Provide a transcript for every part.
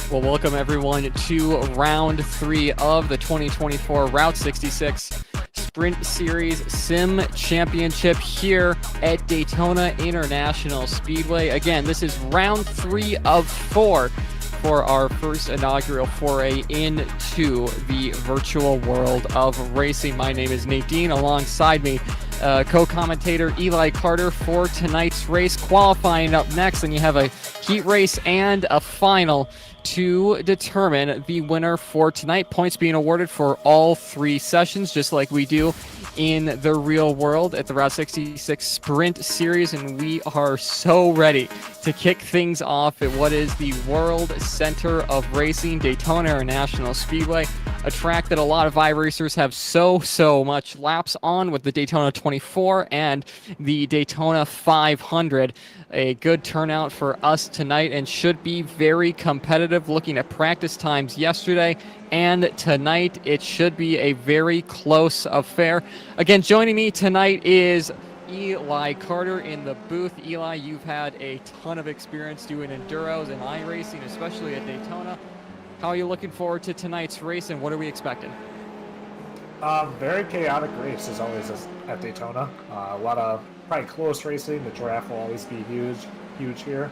Well, welcome everyone to round 3 of the 2024 Route 66 Sprint Series Sim Championship here at Daytona International Speedway. Again, this is round 3 of 4 for our first inaugural foray into the virtual world of racing. My name is Nate Dean. Alongside me, co-commentator Eli Carter for tonight's race. Qualifying up next, and you have a heat race and a final to determine the winner for tonight. Points being awarded for all 3 sessions, just like we do in the real world at the Route 66 Sprint Series, and we are so ready to kick things off at what is the world center of racing, Daytona International Speedway, a track that a lot of iRacers have so much laps on with the Daytona 24 and the Daytona 500. A good turnout for us tonight and should be very competitive. Looking at practice times yesterday and tonight, it should be a very close affair. Again, joining me tonight is Eli Carter in the booth. Eli, you've had a ton of experience doing enduros and iRacing, especially at Daytona. How are you looking forward to tonight's race, and what are we expecting? Very chaotic race as always at Daytona. A lot of probably close racing. The draft will always be huge here.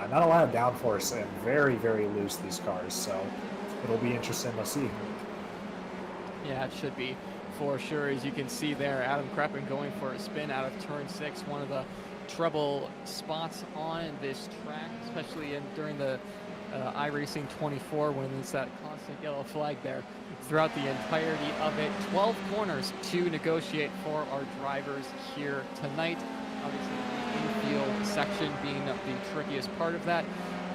Not a lot of downforce and very loose, these cars. So it'll be interesting to see. Yeah, it should be for sure. As you can see there, Adam Kreppen going for a spin out of turn 6, one of the trouble spots on this track, especially during the iRacing 24 when it's that constant yellow flag there throughout the entirety of it. 12 corners to negotiate for our drivers here tonight. Obviously, the infield section being the trickiest part of that.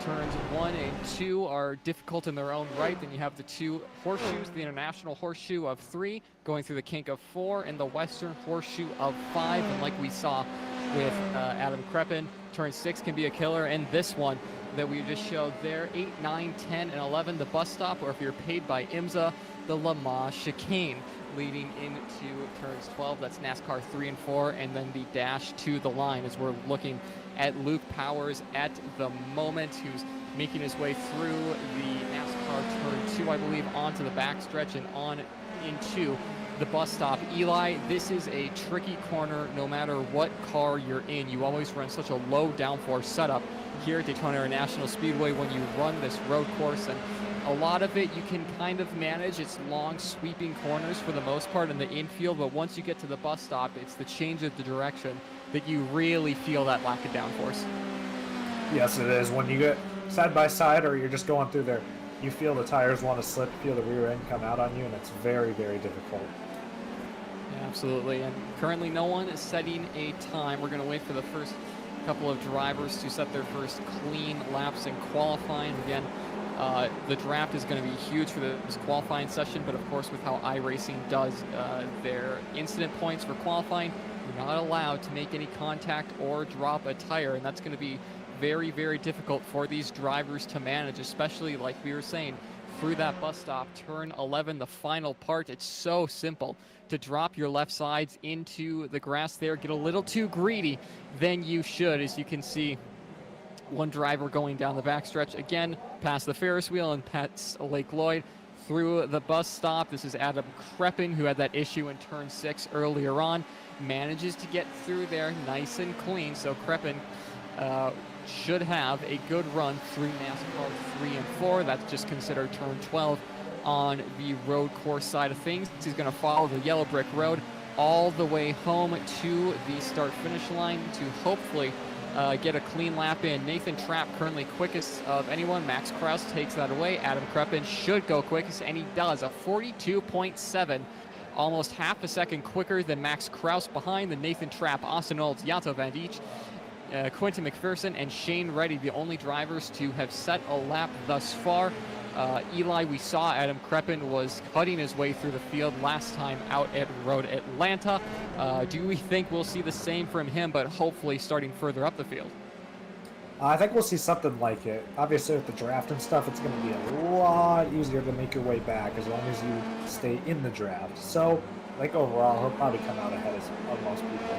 Turns 1 and 2 are difficult in their own right. Then you have the 2 horseshoes, the International Horseshoe of 3 going through the kink of 4, and the Western Horseshoe of 5. And like we saw with Adam Kreppen, turn 6 can be a killer, and this one that we just showed there, 8, 9, 10, and 11, the bus stop, or if you're paid by IMSA, the Le Mans chicane leading into turns 12. That's NASCAR 3 and 4, and then the dash to the line as we're looking at Luke Powers at the moment, who's making his way through the NASCAR turn 2, I believe, onto the backstretch and on into the bus stop. Eli, this is a tricky corner no matter what car you're in. You always run such a low downforce setup here at Daytona International Speedway when you run this road course, and a lot of it you can kind of manage. It's long sweeping corners for the most part in the infield, but once you get to the bus stop, it's the change of the direction that you really feel that lack of downforce. Yes, it is. When you get side by side or you're just going through there, you feel the tires want to slip, feel the rear end come out on you, and it's very difficult. Yeah, absolutely. And currently no one is setting a time. We're going to wait for the first couple of drivers to set their first clean laps in qualifying. Again, the draft is going to be huge for this qualifying session, but of course with how iRacing does their incident points for qualifying, you're not allowed to make any contact or drop a tire, and that's going to be very difficult for these drivers to manage, especially like we were saying, through that bus stop, turn 11, the final part. It's so simple to drop your left sides into the grass there, get a little too greedy than you should. As you can see, one driver going down the backstretch again, past the Ferris wheel and past Lake Lloyd through the bus stop. This is Adam Kreppen, who had that issue in turn 6 earlier on, manages to get through there nice and clean. So Kreppen should have a good run through NASCAR 3 and 4. That's just considered turn 12 on the road course side of things. He's going to follow the yellow brick road all the way home to the start-finish line to hopefully get a clean lap in. Nathan Trapp currently quickest of anyone. Max Krause takes that away. Adam Kreppen should go quickest, and he does. A 42.7, almost half a second quicker than Max Krause behind the Nathan Trapp, Austin Olds, Yato Van Dijk, Quentin McPherson, and Shane Reddy, the only drivers to have set a lap thus far. Eli, we saw Adam Kreppen was cutting his way through the field last time out at Road Atlanta. Do we think we'll see the same from him, but hopefully starting further up the field? I think we'll see something like it. Obviously, with the draft and stuff, it's going to be a lot easier to make your way back as long as you stay in the draft. So, I think overall, he'll probably come out ahead of most people.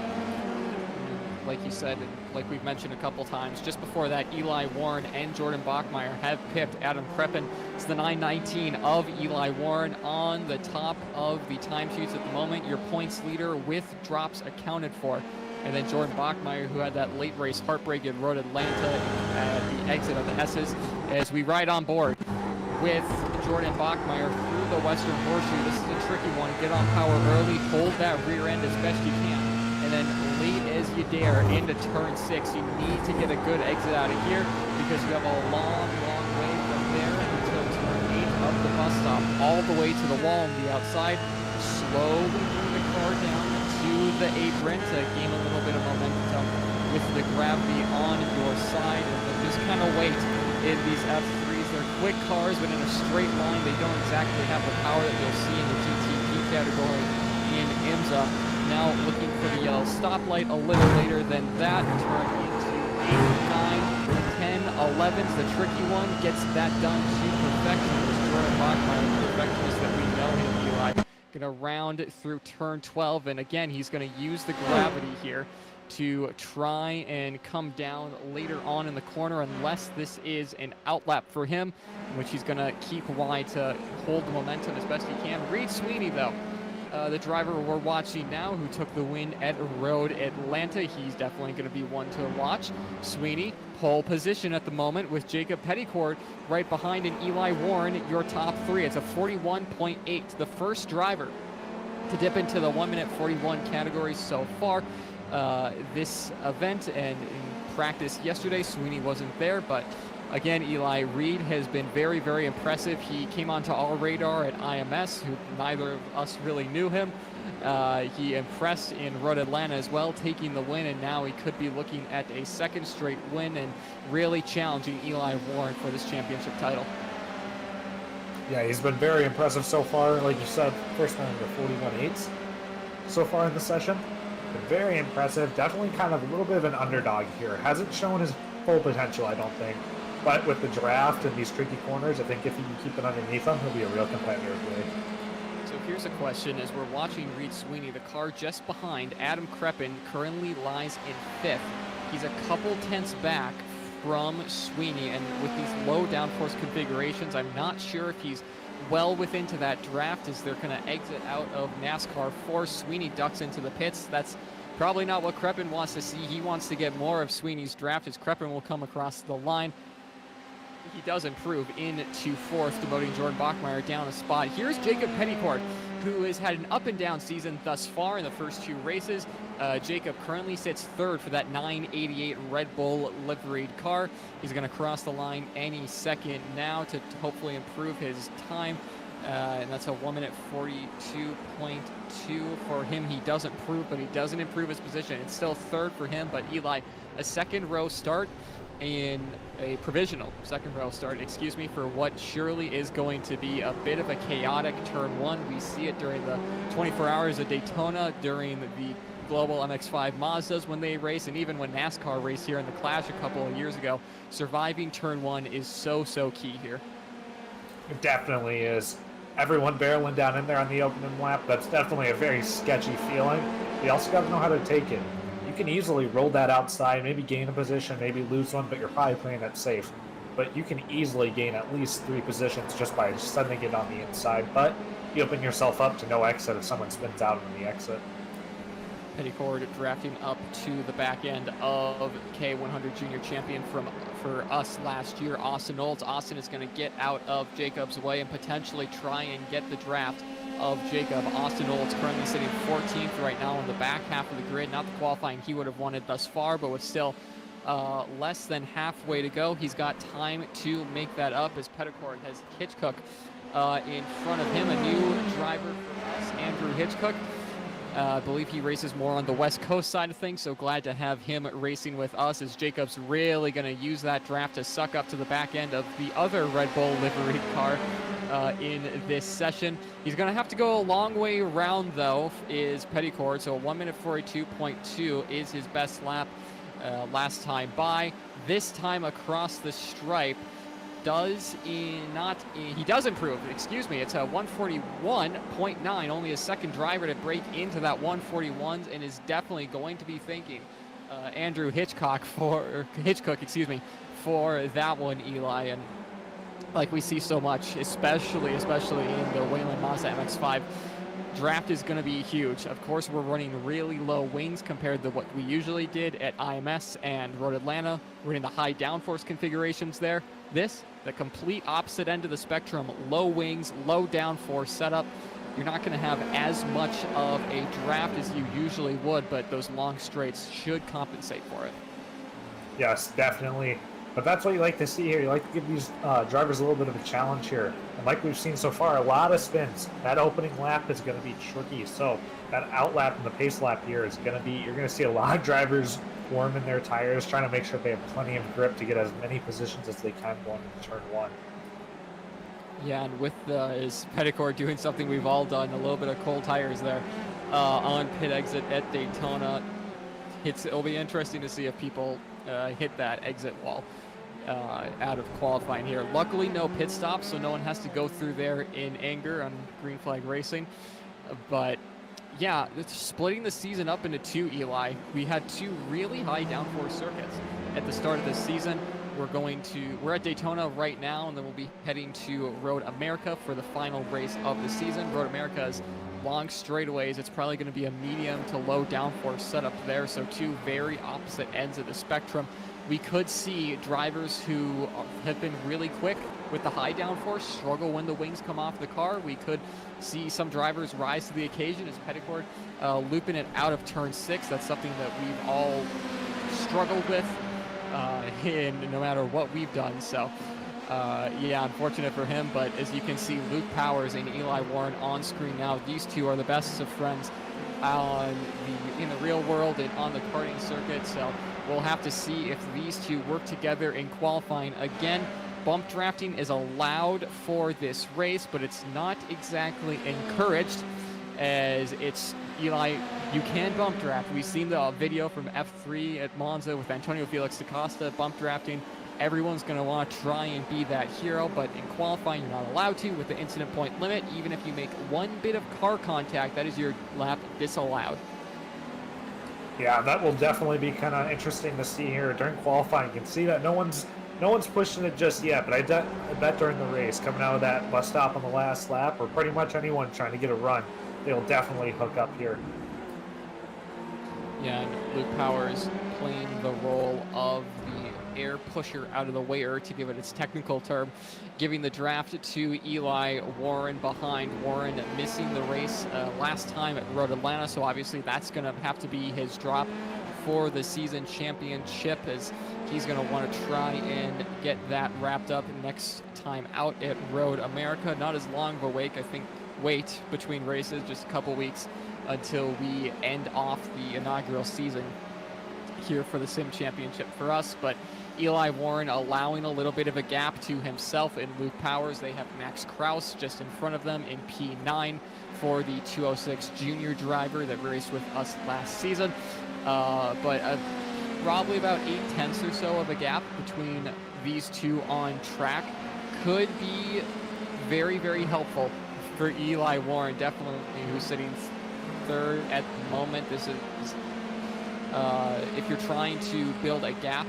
like you said, and like we've mentioned a couple times, just before that, Eli Warren and Jordan Bachmeier have pipped Adam Kreppen. It's the 9:19 of Eli Warren on the top of the time sheets at the moment. Your points leader with drops accounted for. And then Jordan Bachmeier, who had that late race heartbreak in Road Atlanta at the exit of the S's, as we ride on board with Jordan Bachmeier through the Western Horseshoe. This is a tricky one. Get on power early, hold that rear end as best you can, and then late as you dare into turn 6. You need to get a good exit out of here because you have a long, long way from there until turn 8 of the bus stop, all the way to the wall on the outside. Slowly bring the car down to the apron to gain a little bit of momentum with the gravity on your side, and then just kind of wait in these F3s. They're quick cars, but in a straight line, they don't exactly have the power that you'll see in the GTP category in IMSA. Now looking for the yellow stoplight a little later than that. Turn into 8, 9, 10, 11's the tricky one. Gets that done to perfection. It's Jordan Bachmeier, the perfectionist that we know him, Eli. Gonna round through turn 12, and again, he's gonna use the gravity here to try and come down later on in the corner, unless this is an outlap for him, which he's going to keep wide to hold the momentum as best he can. Reed Sweeney, though, the driver we're watching now, who took the win at Road Atlanta, he's definitely going to be one to watch. Sweeney, pole position at the moment with Jacob Petticord right behind, and Eli Warren, your top 3. It's a 41.8, the first driver to dip into the 1 minute 41 category so far. This event, and in practice yesterday, Sweeney wasn't there, but again, Eli Reed has been very, very impressive. He came onto our radar at IMS, who neither of us really knew him. He impressed in Road Atlanta as well, taking the win, and now he could be looking at a second straight win and really challenging Eli Warren for this championship title. Yeah, he's been very impressive so far. Like you said, first one to 41.8s so far in the session. Very impressive. Definitely kind of a little bit of an underdog here. Hasn't shown his full potential, I don't think. But with the draft and these tricky corners, I think if he can keep it underneath him, he'll be a real competitor today. So here's a question. As we're watching Reed Sweeney, the car just behind Adam Kreppen currently lies in 5th. He's a couple tenths back from Sweeney, and with these low downforce configurations, I'm not sure if he's well within to that draft as they're going to exit out of NASCAR 4. Sweeney ducks into the pits. That's probably not what Kreppen wants to see. He wants to get more of Sweeney's draft as Kreppen will come across the line. He does improve into 4th, demoting Jordan Bachmeier down a spot. Here's Jacob Petticord, who has had an up and down season thus far in the first 2 races. Jacob currently sits 3rd for that 988 Red Bull liveried car. He's going to cross the line any second now to hopefully improve his time. And that's a 1 minute 42.2 for him. He does improve, but he doesn't improve his position. It's still 3rd for him, but Eli, a second row start in a provisional second row start, excuse me, for what surely is going to be a bit of a chaotic turn 1. We see it during the 24 hours of Daytona, during the Global MX-5 Mazdas when they race, and even when NASCAR raced here in the Clash a couple of years ago. Surviving turn 1 is so key here. It definitely is. Everyone barreling down in there on the opening lap, that's definitely a very sketchy feeling. You also got to know how to take it. You can easily roll that outside, maybe gain a position, maybe lose one, but you're probably playing it safe. But you can easily gain at least 3 positions just by sending it on the inside, but you open yourself up to no exit if someone spins out on the exit. Petticord drafting up to the back end of K100 Junior Champion for us last year, Austin Olds. Austin is going to get out of Jacob's way and potentially try and get the draft of Jacob. Austin Olds currently sitting 14th right now on the back half of the grid. Not the qualifying he would have wanted thus far, but with still less than halfway to go. He's got time to make that up as Petticord has Hitchcock in front of him. A new driver for us, Andrew Hitchcock. I believe he races more on the West Coast side of things, so glad to have him racing with us as Jacob's really going to use that draft to suck up to the back end of the other Red Bull livery car in this session. He's going to have to go a long way around, though, is Petticord, so 1 minute 42.2 is his best lap last time by. This time across the stripe, he does improve, excuse me. It's a 141.9, only a second driver to break into that 141s, and is definitely going to be thinking Andrew Hitchcock, excuse me, for that one, Eli. And like we see so much, especially in the Wayland Mazda MX-5, draft is going to be huge. Of course, we're running really low wings compared to what we usually did at IMS and Road Atlanta. We're in the high downforce configurations there. This, the complete opposite end of the spectrum, low wings, low downforce setup. You're not going to have as much of a draft as you usually would, but those long straights should compensate for it. Yes, definitely. But that's what you like to see here. You like to give these drivers a little bit of a challenge here. And like we've seen so far, a lot of spins. That opening lap is going to be tricky. So that out lap and the pace lap here is going to be, you're going to see a lot of drivers warming their tires, trying to make sure they have plenty of grip to get as many positions as they can going into turn one. Yeah, and with his Petticord doing something we've all done, a little bit of cold tires there on pit exit at Daytona. It'll be interesting to see if people hit that exit wall out of qualifying here. Luckily, no pit stops, so no one has to go through there in anger on green flag racing. But yeah, it's splitting the season up into two, Eli. We had two really high downforce circuits at the start of the season. We're at Daytona right now, and then we'll be heading to Road America for the final race of the season. Road America's long straightaways. It's probably going to be a medium to low downforce setup there, so two very opposite ends of the spectrum. We could see drivers who have been really quick with the high downforce struggle when the wings come off the car. We could see some drivers rise to the occasion as Petticord looping it out of turn 6. That's something that we've all struggled with no matter what we've done. So yeah, unfortunate for him, but as you can see, Luke Powers and Eli Warren on screen now. These two are the best of friends in the real world and on the karting circuit, so we'll have to see if these two work together in qualifying. Again, bump drafting is allowed for this race, but it's not exactly encouraged, as it's Eli, you can bump draft. We've seen the video from F3 at Monza with Antonio Felix da Costa bump drafting. Everyone's going to want to try and be that hero, but in qualifying, you're not allowed to with the incident point limit. Even if you make one bit of car contact, that is your lap disallowed. Yeah, that will definitely be kind of interesting to see here during qualifying. You can see that no one's pushing it just yet, but I bet during the race, coming out of that bus stop on the last lap, or pretty much anyone trying to get a run, they'll definitely hook up here. Yeah, and Luke Powers playing the role of the air pusher out of the way, to give it its technical term, giving the draft to Eli Warren behind. Warren missing the race last time at Road Atlanta, so obviously that's going to have to be his drop for the season championship, as he's going to want to try and get that wrapped up next time out at Road America. Not as long of a wait between races, just a couple weeks until we end off the inaugural season here for the Sim Championship for us. But Eli Warren allowing a little bit of a gap to himself and Luke Powers. They have Max Kraus just in front of them in P9 for the 206 junior driver that raced with us last season. But probably about 8/10 or so of a gap between these two on track could be very, very helpful for Eli Warren, definitely, who's sitting third at the moment. This is if you're trying to build a gap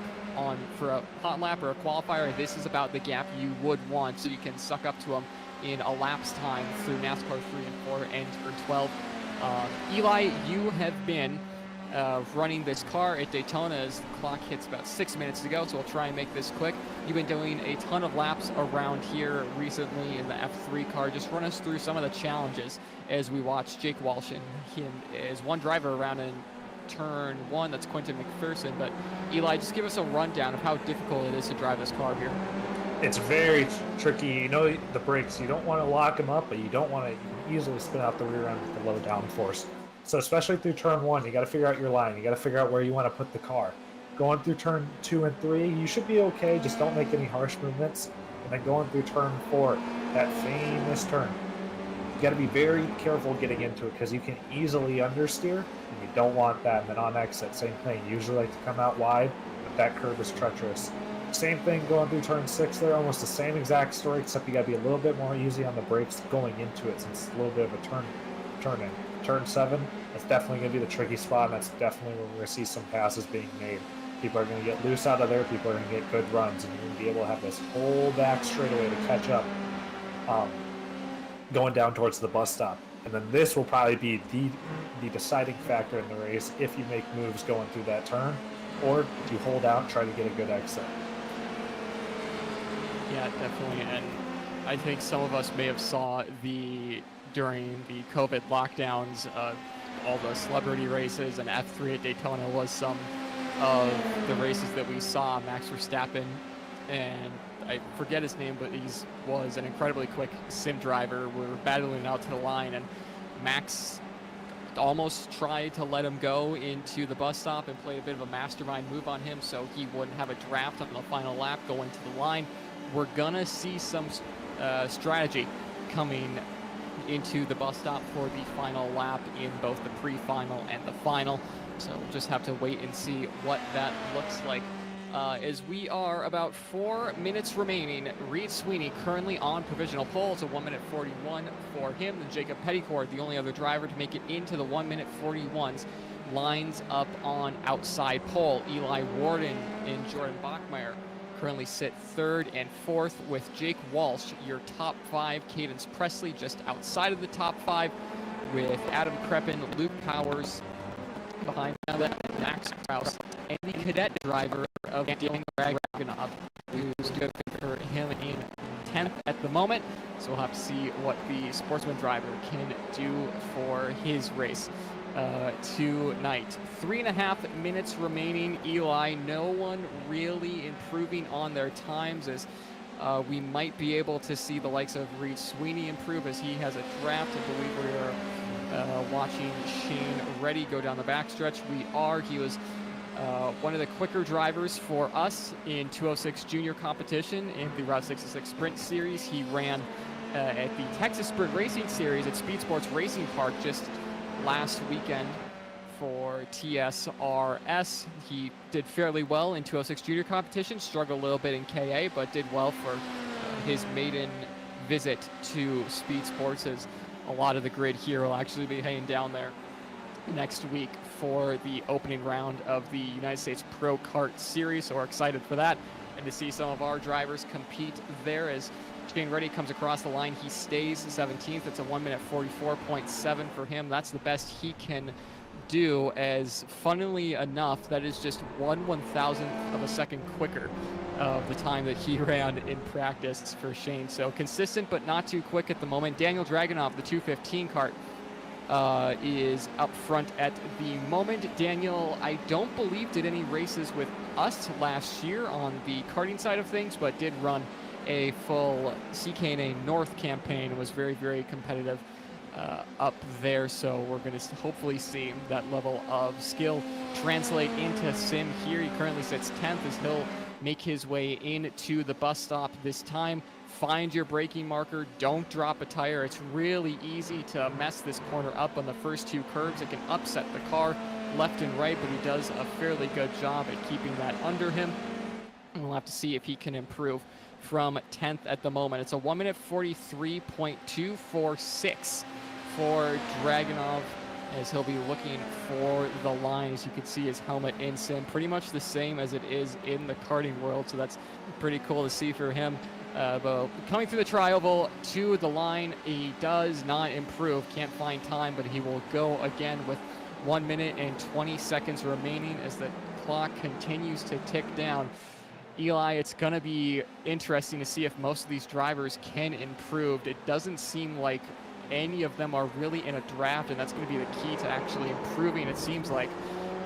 for a hot lap or a qualifier, this is about the gap you would want, so you can suck up to them in a lap's time through NASCAR 3 and 4 and turn 12. Eli, you have been running this car at Daytona as the clock hits about 6 minutes to go, so we'll try and make this quick. You've been doing a ton of laps around here recently in the F3 car. Just run us through some of the challenges as we watch Jake Walsh and him as one driver around in turn 1. That's Quentin McPherson. But Eli, just give us a rundown of how difficult it is to drive this car here. It's very tricky. You know, the brakes, you don't want to lock them up, but you don't want to easily spin out the rear end with the low downforce. So especially through turn 1, you got to figure out your line. You got to figure out where you want to put the car. Going through turn 2 and 3, you should be okay. Just don't make any harsh movements. And then going through turn 4, that famous turn, you got to be very careful getting into it, because you can easily understeer, and you don't want that. And then on exit, same thing. You usually like to come out wide, but that curve is treacherous. Same thing going through turn 6 there, almost the same exact story, except you got to be a little bit more easy on the brakes going into it, since it's a little bit of a turn. turn in. Turn 7, that's definitely going to be the tricky spot, and that's definitely where we're going to see some passes being made. People are going to get loose out of there, people are going to get good runs, and you're going to be able to have this whole back straightaway to catch up going down towards the bus stop. And then this will probably be the deciding factor in the race if you make moves going through that turn, or if you hold out and try to get a good exit. Yeah, definitely. And I think some of us may have saw during the COVID lockdowns, all the celebrity races, and F3 at Daytona was some of the races that we saw. Max Verstappen, and I forget his name, but he was an incredibly quick sim driver. We were battling out to the line, and Max almost tried to let him go into the bus stop and play a bit of a mastermind move on him so he wouldn't have a draft on the final lap going to the line. We're gonna see some strategy coming into the bus stop for the final lap in both the pre-final and the final. So we'll just have to wait and see what that looks like. As we are about 4 minutes remaining, Reed Sweeney currently on provisional pole. It's a 1 minute 41 for him. And Jacob Petticord, the only other driver to make it into the 1 minute 41s, lines up on outside pole. Eli Warden and Jordan Bachmeyer currently sit 3rd and 4th, with Jake Walsh, your top 5. Cadence Presley just outside of the top 5, with Adam Kreppen, Luke Powers behind that, Max Kraus, and the cadet driver of Daniel Dragunov, who's good for him in 10th at the moment. So we'll have to see what the Sportsman driver can do for his race tonight. 3.5 minutes remaining. Eli, no one really improving on their times, as we might be able to see the likes of Reed Sweeney improve as he has a draft. I believe we are watching Shane Reddy go down the backstretch. He was one of the quicker drivers for us in 206 junior competition in the Route 66 Sprint Series. He ran at the Texas Sprint Racing Series at Speed Sports Racing Park just last weekend for TSRS. He did fairly well in 206 junior competition, struggled a little bit in KA, but did well for his maiden visit to Speed Sports, as a lot of the grid here will actually be heading down there next week for the opening round of the United States Pro Kart Series. So we're excited for that and to see some of our drivers compete there. As Shane Reddy comes across the line, he stays 17th. It's a 1 minute 44.7 for him. That's the best he can do, as funnily enough, that is just 1/1000th of a second quicker of the time that he ran in practice for Shane. So consistent, but not too quick at the moment. Daniel Dragunov, the 215 kart, is up front at the moment. Daniel, I don't believe did any races with us last year on the karting side of things, but did run a full CKNA North campaign, was very, very competitive up there. So we're going to hopefully see that level of skill translate into sim here. He currently sits 10th as he'll make his way into the bus stop this time. Find your braking marker, don't drop a tire. It's really easy to mess this corner up on the first 2 curves. It can upset the car left and right, but he does a fairly good job at keeping that under him. And we'll have to see if he can improve from 10th at the moment. It's a 1 minute 43.246 for Dragunov, as he'll be looking for the line. As you can see, his helmet in sim pretty much the same as it is in the karting world, so that's pretty cool to see for him. But coming through the tri-oval to the line, he does not improve. Can't find time, but he will go again with 1 minute and 20 seconds remaining as the clock continues to tick down. Eli, it's going to be interesting to see if most of these drivers can improve. It doesn't seem like any of them are really in a draft, and that's going to be the key to actually improving, it seems like.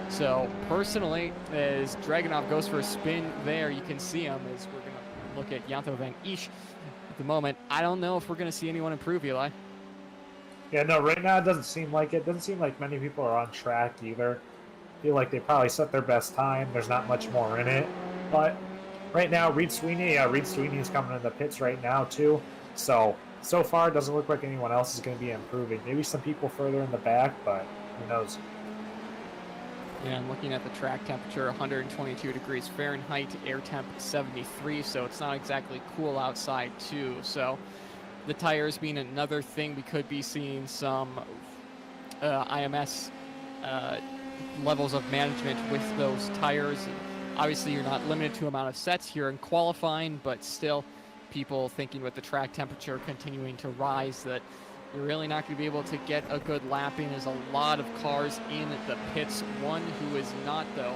So personally, as Dragunov goes for a spin there, you can see him as we're going to look at Janto Van Isch at the moment. I don't know if we're going to see anyone improve, Eli. Yeah, no, right now it doesn't seem like it. Doesn't seem like many people are on track either. I feel like they probably set their best time. There's not much more in it. But right now, Reed Sweeney is coming in the pits right now too. So far, it doesn't look like anyone else is going to be improving. Maybe some people further in the back, but who knows? Yeah, I'm looking at the track temperature, 122 degrees Fahrenheit, air temp 73, so it's not exactly cool outside too. So the tires being another thing, we could be seeing some IMS levels of management with those tires. Obviously, you're not limited to amount of sets here in qualifying, but still, people thinking with the track temperature continuing to rise that you're really not going to be able to get a good lap in. There's a lot of cars in the pits. One who is not, though,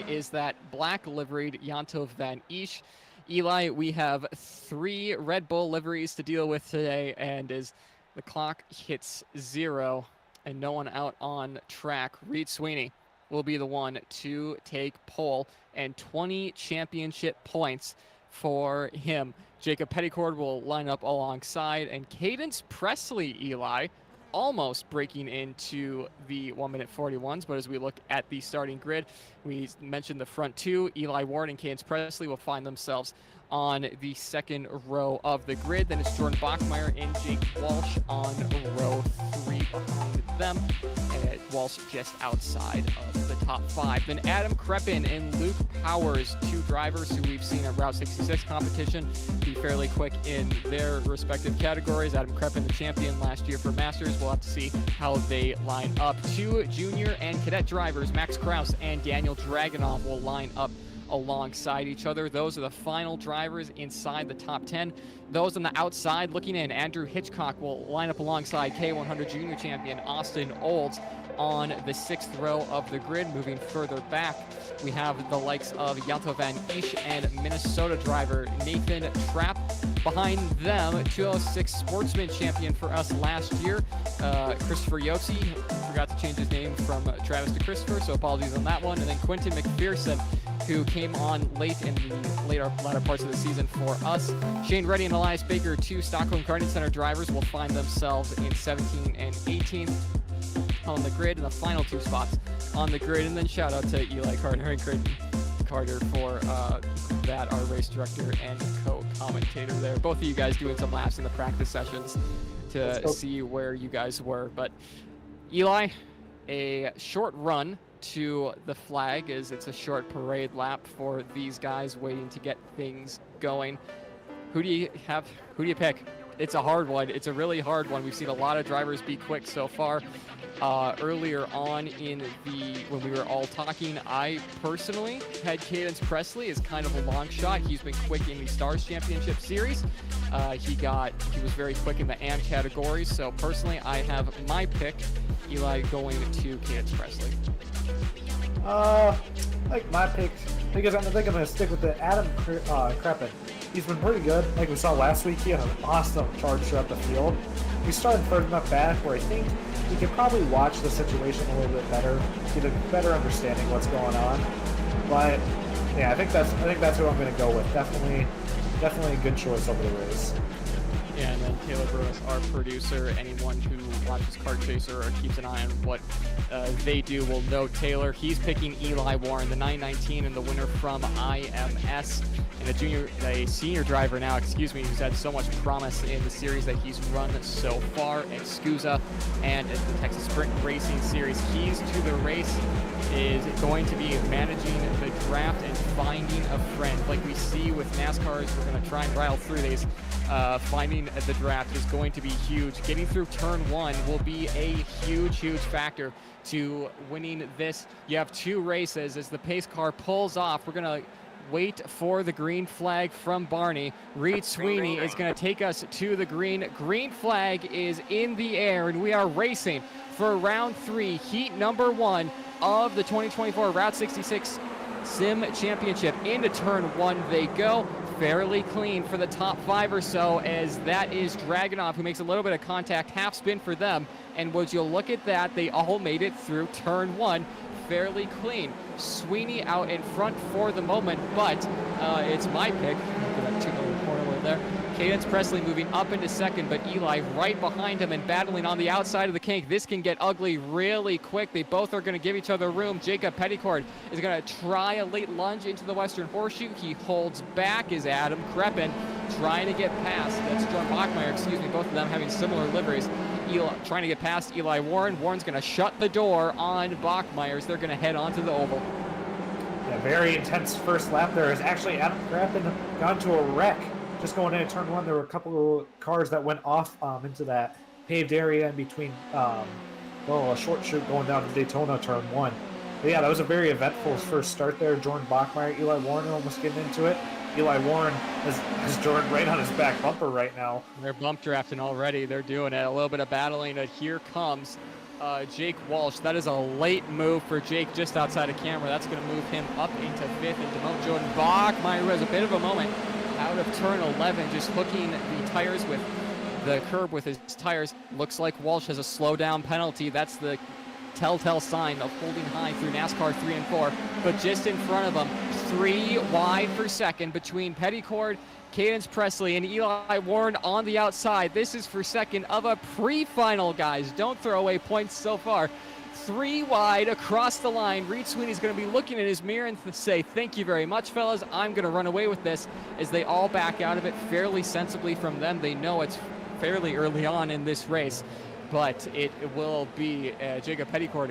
is that black liveried Janto van Isch. Eli, we have 3 Red Bull liveries to deal with today, and as the clock hits 0 and no one out on track, Reed Sweeney will be the one to take pole, and 20 championship points for him. Jacob Petticord will line up alongside, and Cadence Presley, Eli, almost breaking into the 1:41s, but as we look at the starting grid, we mentioned the front 2. Eli Ward and Cadence Presley will find themselves on the second row of the grid. Then it's Jordan Bachmeyer and Jake Walsh on row 3 behind them. And Walsh just outside of the top 5. Then Adam Kreppen and Luke Powers, 2 drivers who we've seen at Route 66 competition be fairly quick in their respective categories. Adam Kreppen, the champion last year for Masters. We'll have to see how they line up. 2 junior and cadet drivers, Max Kraus and Daniel Dragunov, will line up alongside each other. Those are the final drivers inside the top 10. Those on the outside looking in, Andrew Hitchcock will line up alongside K100 junior champion Austin Olds on the 6th row of the grid. Moving further back, we have the likes of Janto van Isch and Minnesota driver Nathan Trapp. Behind them, 206 sportsman champion for us last year, Christopher Yotzi. Forgot to change his name from Travis to Christopher, so apologies on that one. And then Quentin McPherson, who came on late in the latter parts of the season for us. Shane Reddy and Elias Baker, 2 Stockholm Karting Center drivers, will find themselves in 17 and 18 on the grid, and the final 2 spots on the grid. And then shout out to Eli Carter and Creighton Carter for that, our race director and co-commentator there. Both of you guys doing some laps in the practice sessions to see where you guys were. But Eli, a short run to the flag, as it's a short parade lap for these guys waiting to get things going. Who do you pick? It's a hard one. It's a really hard one. We've seen a lot of drivers be quick so far. Earlier on when we were all talking, I personally had Cadence Presley as kind of a long shot. He's been quick in the Stars Championship Series. He was very quick in the AM category. So personally, I have my pick, Eli, going to Cadence Presley. Like my pick, because I think I'm going to stick with the Adam Kreppen. He's been pretty good. Like we saw last week, he had an awesome charge throughout the field. We started further enough back where I think we could probably watch the situation a little bit better, get a better understanding what's going on. But yeah, I think that's who I'm going to go with. Definitely a good choice over the race. Yeah, and then Taylor Burris, our producer. Anyone who watches Kart Chaser or keeps an eye on what they do will know Taylor. He's picking Eli Warren, the 919 and the winner from IMS, and a senior driver now, who's had so much promise in the series that he's run so far at SCUSA and at the Texas Sprint Racing Series. Keys to the race is going to be managing the draft and finding a friend. Like we see with NASCAR, we're going to try and rattle through these. Finding the draft is going to be huge. Getting through turn 1 will be a huge factor to winning this. You have 2 races as the pace car pulls off. We're going to wait for the green flag from Barney. Reed Sweeney is going to take us to the green. Green flag is in the air, and we are racing for round 3, heat number 1 of the 2024 Route 66 Sim Championship. Into turn 1 they go. Fairly clean for the top 5 or so, as that is Dragunov, who makes a little bit of contact, half spin for them. And would you look at that, they all made it through turn 1 fairly clean. Sweeney out in front for the moment, but it's my pick. Look at that 2-minute corner there. Cadence Presley moving up into second, but Eli right behind him and battling on the outside of the kink. This can get ugly really quick. They both are going to give each other room. Jacob Petticord is going to try a late lunge into the Western Horseshoe. He holds back as Adam Kreppen trying to get past. That's John Bachmeyer, both of them having similar liveries. Eli trying to get past Eli Warren. Warren's going to shut the door on Bachmeyer's. They're going to head onto the oval. Yeah, very intense first lap there. Is actually Adam Kreppen gone to a wreck. Just going into turn 1, there were a couple of cars that went off into that paved area in between, a short chute going down to Daytona turn 1. But yeah, that was a very eventful first start there. Jordan Bachmeyer, Eli Warren almost getting into it. Eli Warren has Jordan right on his back bumper right now. They're bump drafting already. They're doing it. A little bit of battling. But here comes Jake Walsh. That is a late move for Jake just outside of camera. That's going to move him up into 5th and demote Jordan Bachmeyer, who has a bit of a moment out of turn 11, just hooking the tires with the curb with his tires. Looks like Walsh has a slowdown penalty. That's the telltale sign of holding high through NASCAR 3 and 4. But just in front of him, 3 wide for second between Petticord, Cadence Presley, and Eli Warren on the outside. This is for second of a pre-final, guys. Don't throw away points so far. 3 wide across the line. Reed Sweeney's going to be looking in his mirror and say, thank you very much, fellas. I'm going to run away with this, as they all back out of it fairly sensibly from them. They know it's fairly early on in this race, but it will be Jacob Petticord,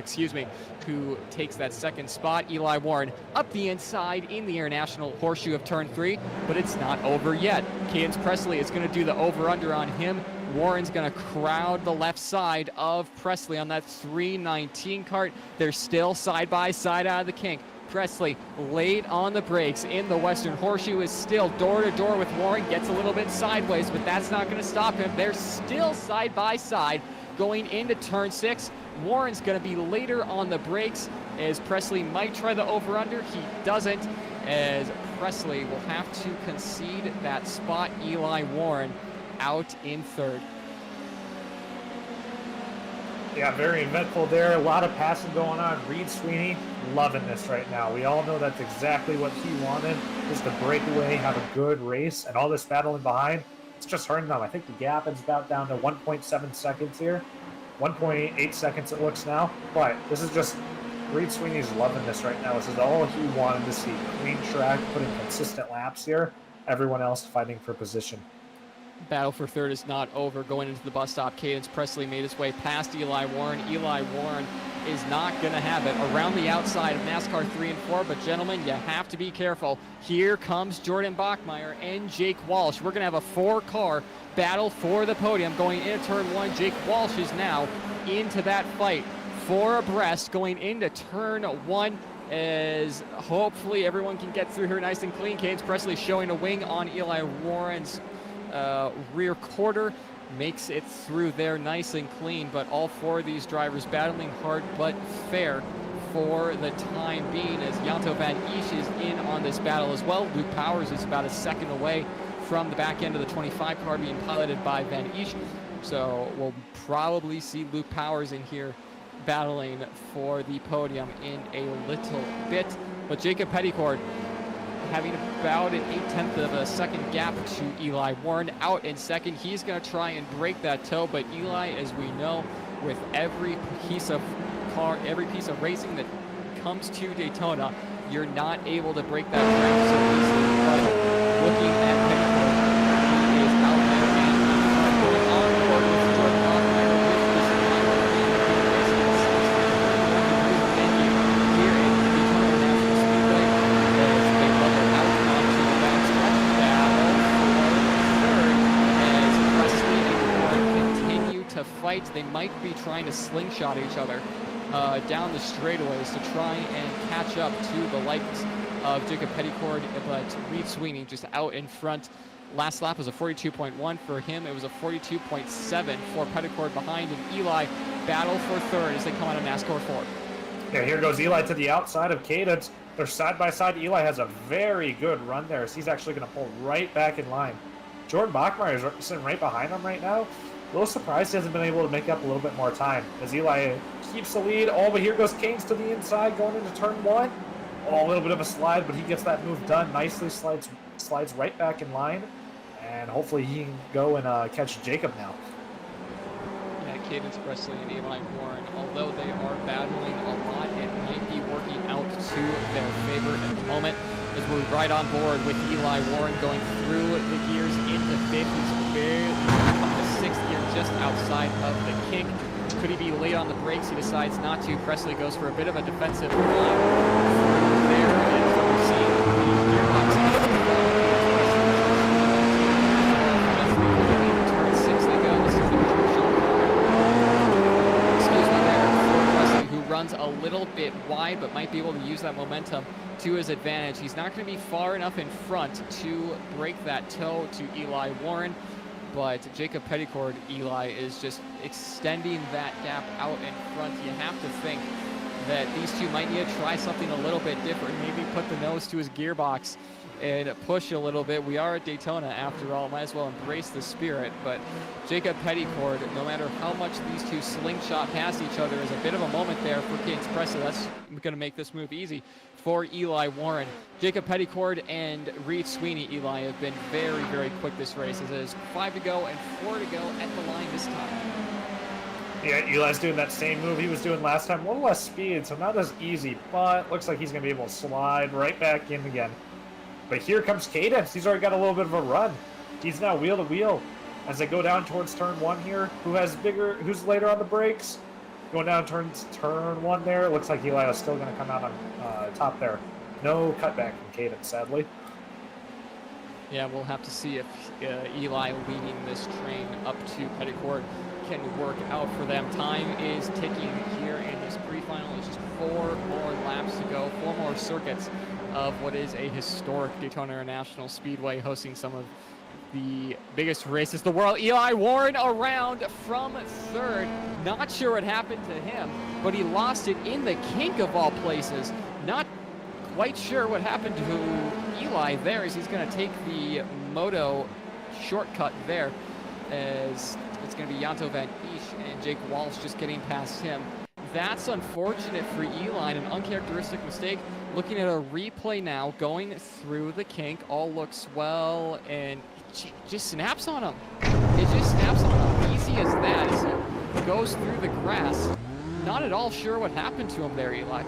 who takes that second spot. Eli Warren up the inside in the International Horseshoe of turn 3, but it's not over yet. Cadence Presley is going to do the over-under on him. Warren's going to crowd the left side of Presley on that 319 cart. They're still side by side out of the kink. Presley late on the brakes in the Western Horseshoe, is still door to door with Warren, gets a little bit sideways, but that's not going to stop him. They're still side by side going into turn 6. Warren's going to be later on the brakes, as Presley might try the over-under. He doesn't, as Presley will have to concede that spot. Eli Warren out in 3rd. Yeah, very eventful there. A lot of passing going on. Reed Sweeney loving this right now. We all know that's exactly what he wanted, just to break away, have a good race, and all this battling behind, it's just hurting them. I think the gap is about down to 1.7 seconds here. 1.8 seconds it looks now. But this is just, Reed Sweeney's loving this right now. This is all he wanted to see. Clean track, putting consistent laps here. Everyone else fighting for position. Battle for 3rd is not over. Going into the bus stop, Cadence Presley made his way past Eli Warren. Eli Warren is not going to have it around the outside of NASCAR 3 and 4, but gentlemen, you have to be careful. Here comes Jordan Bachmeyer and Jake Walsh. We're going to have a 4-car battle for the podium going into turn 1. Jake Walsh is now into that fight. 4 abreast going into turn 1, as hopefully everyone can get through here nice and clean. Cadence Presley showing a wing on Eli Warren's rear quarter, makes it through there nice and clean. But all 4 of these drivers battling hard but fair for the time being, as Janto Van Esch is in on this battle as well. Luke Powers is about a second away from the back end of the 25 car being piloted by Van Esch, so we'll probably see Luke Powers in here battling for the podium in a little bit. But Jacob Petticord having about an 1/8 of a second gap to Eli Warren out in second. He's going to try and break that toe, but Eli, as we know, with every piece of racing that comes to Daytona, you're not able to break that track so easily. But looking at Petticord, he is out there and going on board with Jordan Bachmeyer with this venue here in Daytona International Speedway, as they level out onto the backstretch. Battle for 3rd, as Presley and Warren continue to fight. They might be trying to slingshot each other down the straightaways to try and catch up to the likes of Jacob Petticord, but Reed Sweeney just out in front. Last lap was a 42.1 for him. It was a 42.7 for Petticord behind, and Eli battle for 3rd as they come out of NASCAR 4. Yeah, here goes Eli to the outside of Cadence. They're side by side. Eli has a very good run there, so he's actually going to pull right back in line. Jordan Bachmeyer is sitting right behind him right now. A little surprised he hasn't been able to make up a little bit more time, as Eli keeps the lead. Oh, but here goes Keynes to the inside going into turn 1. Oh, a little bit of a slide, but he gets that move done nicely. Slides right back in line, and hopefully he can go and catch Jacob now. Yeah, Cadence Presley and Eli Warren, although they are battling a lot, it might be working out to their favor at the moment, as we're right on board with Eli Warren going through the gears into 5th. He's barely the 6th gear just outside of the kink. Could he be late on the brakes? He decides not to. Presley goes for a bit of a defensive run there, and we're seeing the gearbox turn 6 they go. This is the crucial corner runs a little bit wide, but might be able to use that momentum to his advantage. He's not going to be far enough in front to break that toe to Eli Warren, but Jacob Petticord, Eli, is just extending that gap out in front. You have to think that these two might need to try something a little bit different, maybe put the nose to his gearbox and push a little bit. We are at Daytona after all, might as well embrace the spirit. But Jacob Petticord, no matter how much these two slingshot past each other, is a bit of a moment there for Cadence Presley. That's going to make this move easy for Eli Warren. Jacob Petticord and Reed Sweeney, Eli, have been very, very quick this race. As it is 5 to go and 4 to go at the line this time. Yeah, Eli's doing that same move he was doing last time. A little less speed, so not as easy, but looks like he's going to be able to slide right back in again. But here comes Cadence. He's already got a little bit of a run. He's now wheel to wheel as they go down towards turn 1 here. Who's later on the brakes? Going down towards turn 1 there. Looks like Eli is still going to come out on top there. No cutback from Cadence, sadly. Yeah, we'll have to see if Eli leading this train up to Petticord can work out for them. Time is ticking here in this pre-final. There's just 4 more laps to go, 4 more circuits of what is a historic Daytona International Speedway, hosting some of the biggest races in the world. Eli Warren around from 3rd. Not sure what happened to him, but he lost it in the kink of all places. Not quite sure what happened to Eli there, as he's going to take the moto shortcut there, as it's going to be Janto Van Esch and Jake Walsh just getting past him. That's unfortunate for Eli, an uncharacteristic mistake. Looking at a replay now, going through the kink, all looks well, and it just snaps on him. It just snaps on him, easy as that, as it goes through the grass. Not at all sure what happened to him there, Eli.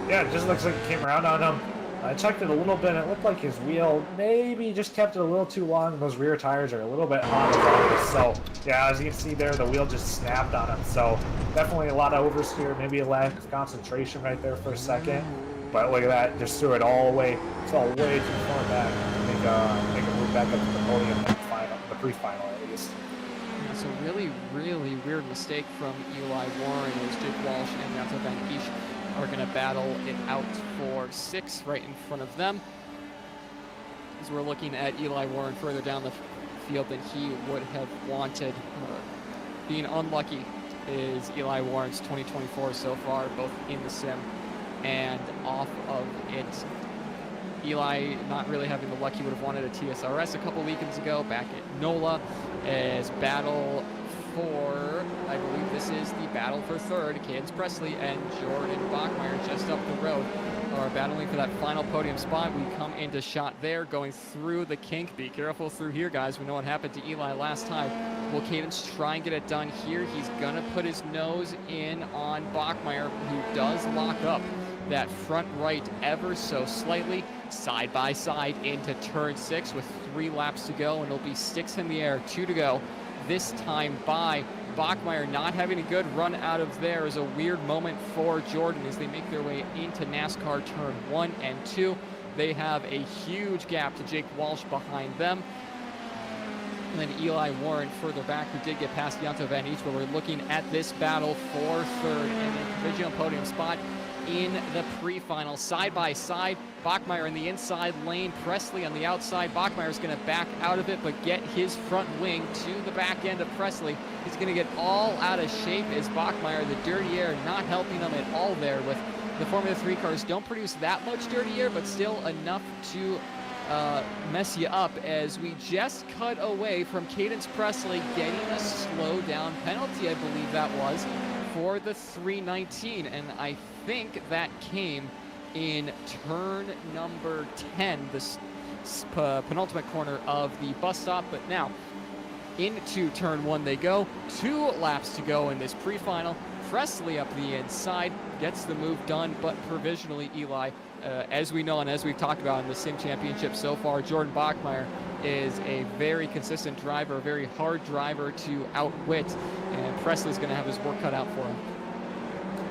Yeah, it just looks like it came around on him. I checked it a little bit, and it looked like his wheel maybe just kept it a little too long. Those rear tires are a little bit on the bottom. So, yeah, as you can see there, the wheel just snapped on him. So, definitely a lot of oversteer, maybe a lack of concentration right there for a second. But look at that, just threw it all away. It's all way too far back. Make a move back up to the podium in the pre-final at least. Yeah, so really, really weird mistake from Eli Warren, as Jake Walsh and Janto Van Esch are going to battle it out for 6 right in front of them. As we're looking at Eli Warren further down the field than he would have wanted. Being unlucky is Eli Warren's 2024 so far, both in the sim and off of it. Eli not really having the luck he would have wanted at TSRS a couple weekends ago, back at NOLA, as battle for, I believe this is the battle for 3rd. Cadence Presley and Jordan Bachmeier just up the road are battling for that final podium spot. We come into shot there, going through the kink. Be careful through here, guys. We know what happened to Eli last time. Will Cadence try and get it done here? He's gonna put his nose in on Bachmeier, who does lock up that front right ever so slightly. Side by side into turn 6 with 3 laps to go, and it'll be sticks in the air, 2 to go. This time by Bachmeier. Not having a good run out of there is a weird moment for Jordan as they make their way into NASCAR turn 1 and 2. They have a huge gap to Jake Walsh behind them. And then Eli Warren further back, who did get past Janto Van Esch, where we're looking at this battle for 3rd and a provisional podium spot in the pre-final. Side by side, Bachmeier in the inside lane, Presley on the outside. Bachmeier's going to back out of it, but get his front wing to the back end of Presley. He's going to get all out of shape as Bachmeier, the dirty air not helping him at all there. With the Formula 3 cars don't produce that much dirty air, but still enough to mess you up, as we just cut away from Cadence Presley getting a slow down penalty, I believe that was, for the 319, and I think that came in turn number 10, the penultimate corner of the bus stop. But now into turn 1 they go. 2 laps to go in this pre-final. Presley up the inside gets the move done, but provisionally Eli, as we know and as we've talked about in the Sim Championship so far, Jordan Bachmeier is a very consistent driver, a very hard driver to outwit, and Presley's going to have his work cut out for him.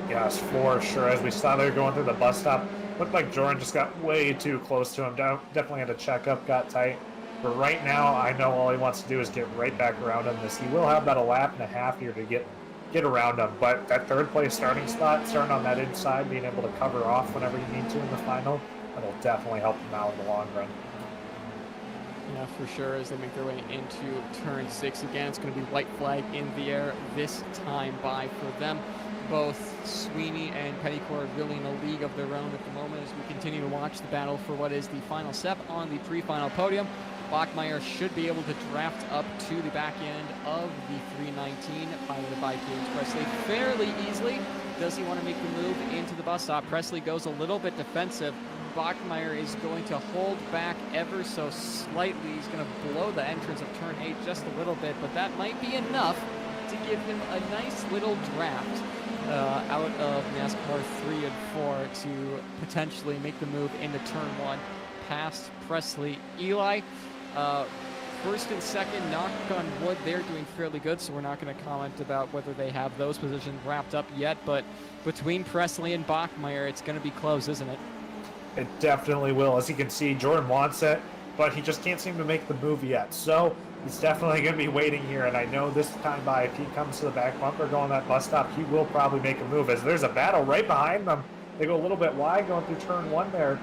Yes, for sure. As we saw there going through the bus stop, looked like Jordan just got way too close to him. Definitely had to check up, got tight. But right now, I know all he wants to do is get right back around on this. He will have about a lap and a half here to get get around him. But that third place starting spot, starting on that inside, being able to cover off whenever you need to in the final, that'll definitely help him out in the long run. Yeah, for sure, as they make their way into turn 6 again. It's going to be white flag in the air this time by for them. Both Sweeney and Petticourt really in a league of their own at the moment as we continue to watch the battle for what is the final step on the pre-final podium. Bachmeier should be able to draft up to the back end of the 319, piloted by James Presley fairly easily. Does he want to make the move into the bus stop? Presley goes a little bit defensive. Bachmeier is going to hold back ever so slightly. He's going to blow the entrance of turn 8 just a little bit, but that might be enough to give him a nice little draft out of NASCAR 3 and 4 to potentially make the move into turn 1 past Presley. Eli, first and second, knock on wood, they're doing fairly good, so we're not going to comment about whether they have those positions wrapped up yet, but between Presley and Bachmeier, it's going to be close, isn't it? It definitely will. As you can see, Jordan wants it, but he just can't seem to make the move yet. So he's definitely going to be waiting here, and I know this time by, if he comes to the back bumper going that bus stop, he will probably make a move, as there's a battle right behind them. They go a little bit wide going through turn 1 there.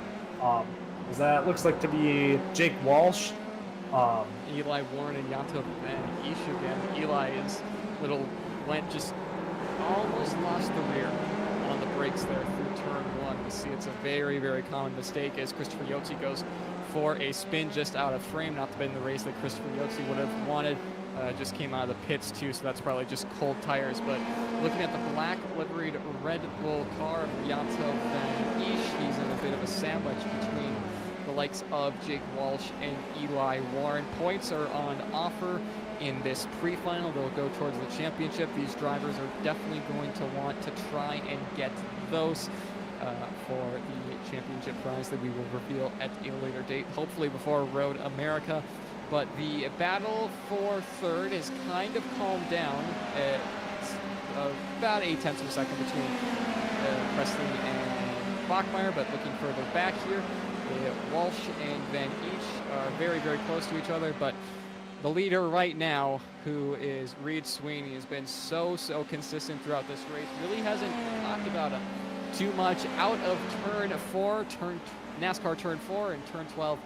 As that looks like to be Jake Walsh. Eli Warren and Yanto Van Ish again. Eli is just almost lost the rear on the brakes there through turn 1. We see it's a very, very common mistake as Christopher Yotzi goes for a spin just out of frame. Not been the race that Christopher Yotzi would have wanted. Just came out of the pits too, so that's probably just cold tires. But looking at the black liveried Red Bull car of Yanto Van Ish, he's in a bit of a sandwich between the likes of Jake Walsh and Eli Warren. Points are on offer in this pre-final. They'll go towards the championship. These drivers are definitely going to want to try and get those for the championship prize that we will reveal at a later date, hopefully before Road America. But the battle for third has kind of calmed down at about 0.8 of a second between Presley and Bachmeier, but looking further back here, Walsh and Van Each are very, very close to each other, but the leader right now, who is Reed Sweeney, has been so consistent throughout this race. Really hasn't talked about him too much. Out of turn 4, NASCAR turn 4 and turn 12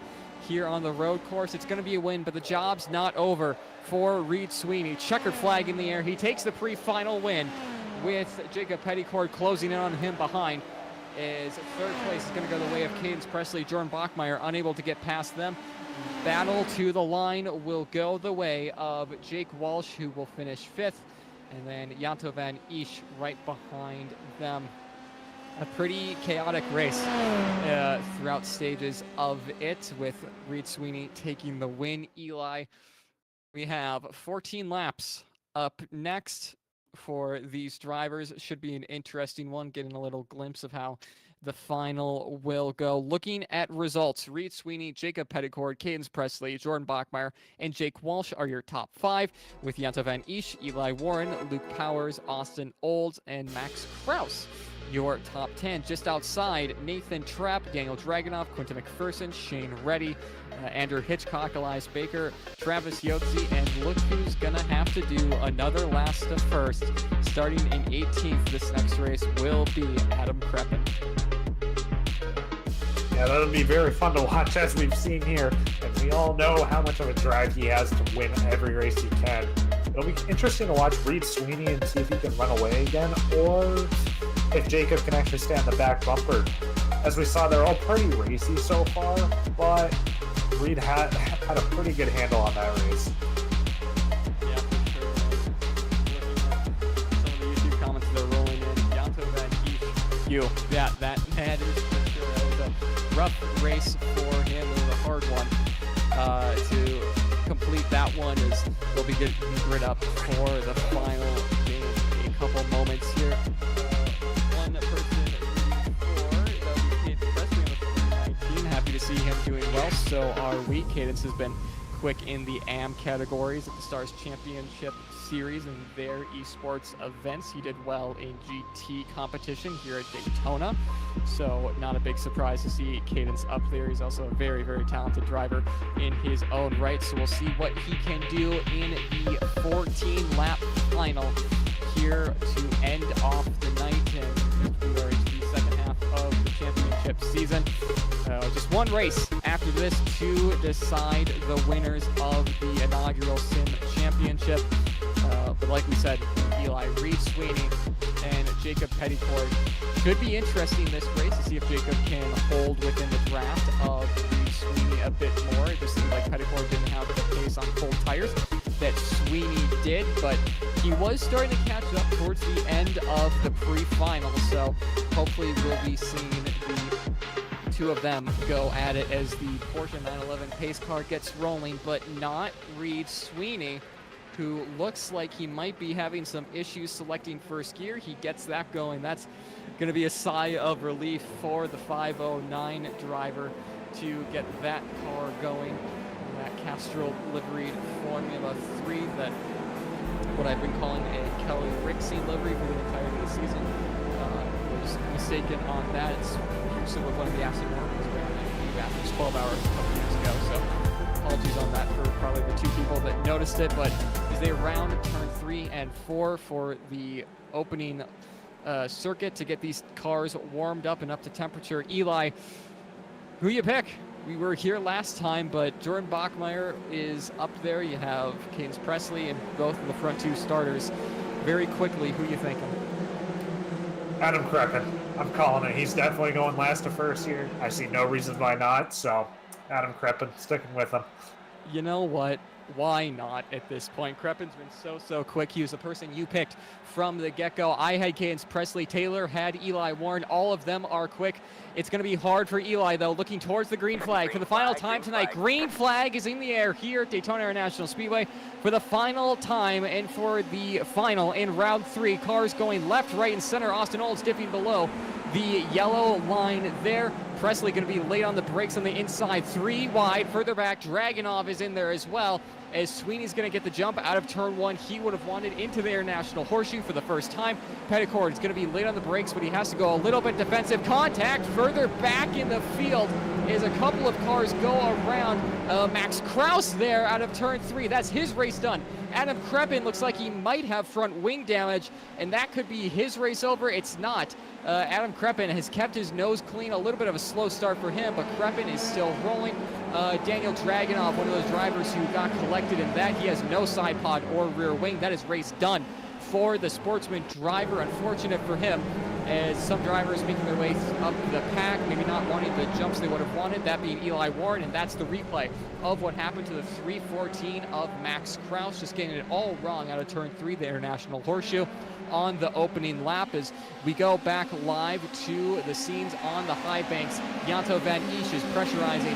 here on the road course. It's going to be a win, but the job's not over for Reed Sweeney. Checkered flag in the air. He takes the pre-final win with Jacob Petticourt closing in on him behind. As third place is going to go the way of Cadence Presley. Jordan Bachmeier unable to get past them. Battle to the line will go the way of Jake Walsh, who will finish 5th, and then Yanto Van Ish right behind them. A pretty chaotic race throughout stages of it, with Reed Sweeney taking the win. Eli, we have 14 laps up next for these drivers. Should be an interesting one, getting a little glimpse of how the final will go. Looking at results, Reed Sweeney, Jacob Petticourt, Cadence Presley, Jordan Bachmeier, and Jake Walsh are your top 5, with Yanto Van Ish, Eli Warren, Luke Powers, Austin Olds, and Max Kraus your top 10. Just outside, Nathan Trapp, Daniel Dragunov, Quinton McPherson, Shane Reddy, Andrew Hitchcock, Elias Baker, Travis Yotzi, and look who's gonna have to do another last to first. Starting in 18th, this next race will be Adam Kreppen. Yeah, that'll be very fun to watch, as we've seen here, and we all know how much of a drive he has to win every race he can. It'll be interesting to watch Reed Sweeney and see if he can run away again, or if Jacob can actually stay on the back bumper. As we saw, they're all pretty racy so far, but Reed had a pretty good handle on that race. Yeah, for sure. Looking at some of the YouTube comments that are rolling in, Yanto Van Ish, that is for sure. That was a rough race for him. It was a hard one to complete that one, as they'll be getting grid up for the final game in a couple moments here. One person rooting for, that'll be Cadence Presley on the 2019. Happy to see him doing well. So are we. Cadence has been quick in the AM categories at the Stars Championship Series and their esports events. He did well in GT competition here at Daytona, so not a big surprise to see Cadence up there. He's also a very, very talented driver in his own right, so we'll see what he can do in the 14-lap final here here to end off the night, and we are into the second half of the championship season. Just one race after this to decide the winners of the inaugural Sim Championship. But like we said, Eli, Reed Sweeney, and Jacob Petticord should be interesting this race to see if Jacob can hold within the draft of Reed Sweeney a bit more. It just seemed like Petticord didn't have the pace on cold tires that Sweeney did, but he was starting to catch up towards the end of the pre-final, so hopefully we'll be seeing the two of them go at it as the Porsche 911 pace car gets rolling, but not Reed Sweeney, who looks like he might be having some issues selecting first gear. He gets that going. That's going to be a sigh of relief for the 509 driver to get that car going. That Castrol liveried Formula 3, that what I've been calling a Kelly Rixey livery for the entirety of the season. Was mistaken on that. It's so with one of the Aston Martins after 12 hours a couple years ago. So apologies on that for probably the two people that noticed it. But as they round turn 3 and 4 for the opening circuit to get these cars warmed up and up to temperature, Eli, who you pick? We were here last time, but Jordan Bachmeier is up there. You have Cadence Presley and both of the front two starters. Very quickly, who you thinking? Adam Kreppen. I'm calling it. He's definitely going last to first here. I see no reason why not, so Adam Kreppen, sticking with him. You know what? Why not at this point? Kreppen's been so quick. He was the person you picked from the get-go. I had Cadence Presley. Taylor had Eli Warren. All of them are quick. It's going to be hard for Eli, though, looking towards the green flag for the final time tonight. Green flag is in the air here at Daytona International Speedway for the final time and for the final in round 3. Cars going left, right, and center. Austin Olds dipping below the yellow line there. Presley going to be late on the brakes on the inside, 3 wide. Further back, Dragunov is in there as well, as Sweeney's going to get the jump out of turn 1. He would have wanted into the International Horseshoe for the first time. Petticord is going to be late on the brakes, but he has to go a little bit defensive. Contact further back in the field as a couple of cars go around. Max Kraus there out of turn 3. That's his race done. Adam Kreppen looks like he might have front wing damage, and that could be his race over. It's not. Adam Kreppen has kept his nose clean. A little bit of a slow start for him, but Kreppen is still rolling. Daniel Dragunov, one of those drivers who got collected in that. He has no side pod or rear wing. That is race done for the Sportsman driver. Unfortunate for him, as some drivers making their way up the pack, maybe not wanting the jumps they would have wanted, that being Eli Warren, and that's the replay of what happened to the 314 of Max Kraus, just getting it all wrong out of turn 3, the International Horseshoe, on the opening lap. As we go back live to the scenes on the high banks, Janto Van Esch is pressurizing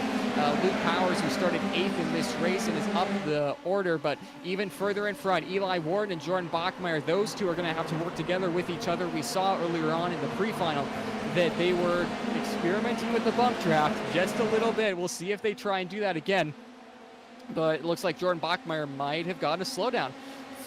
Luke Powers, who started 8th in this race and is up the order, but even further in front, Eli Warren and Jordan Bachmeier, those two are going to have to work together with each other. We saw earlier on in the pre-final that they were experimenting with the bump draft just a little bit. We'll see if they try and do that again, but it looks like Jordan Bachmeier might have gotten a slowdown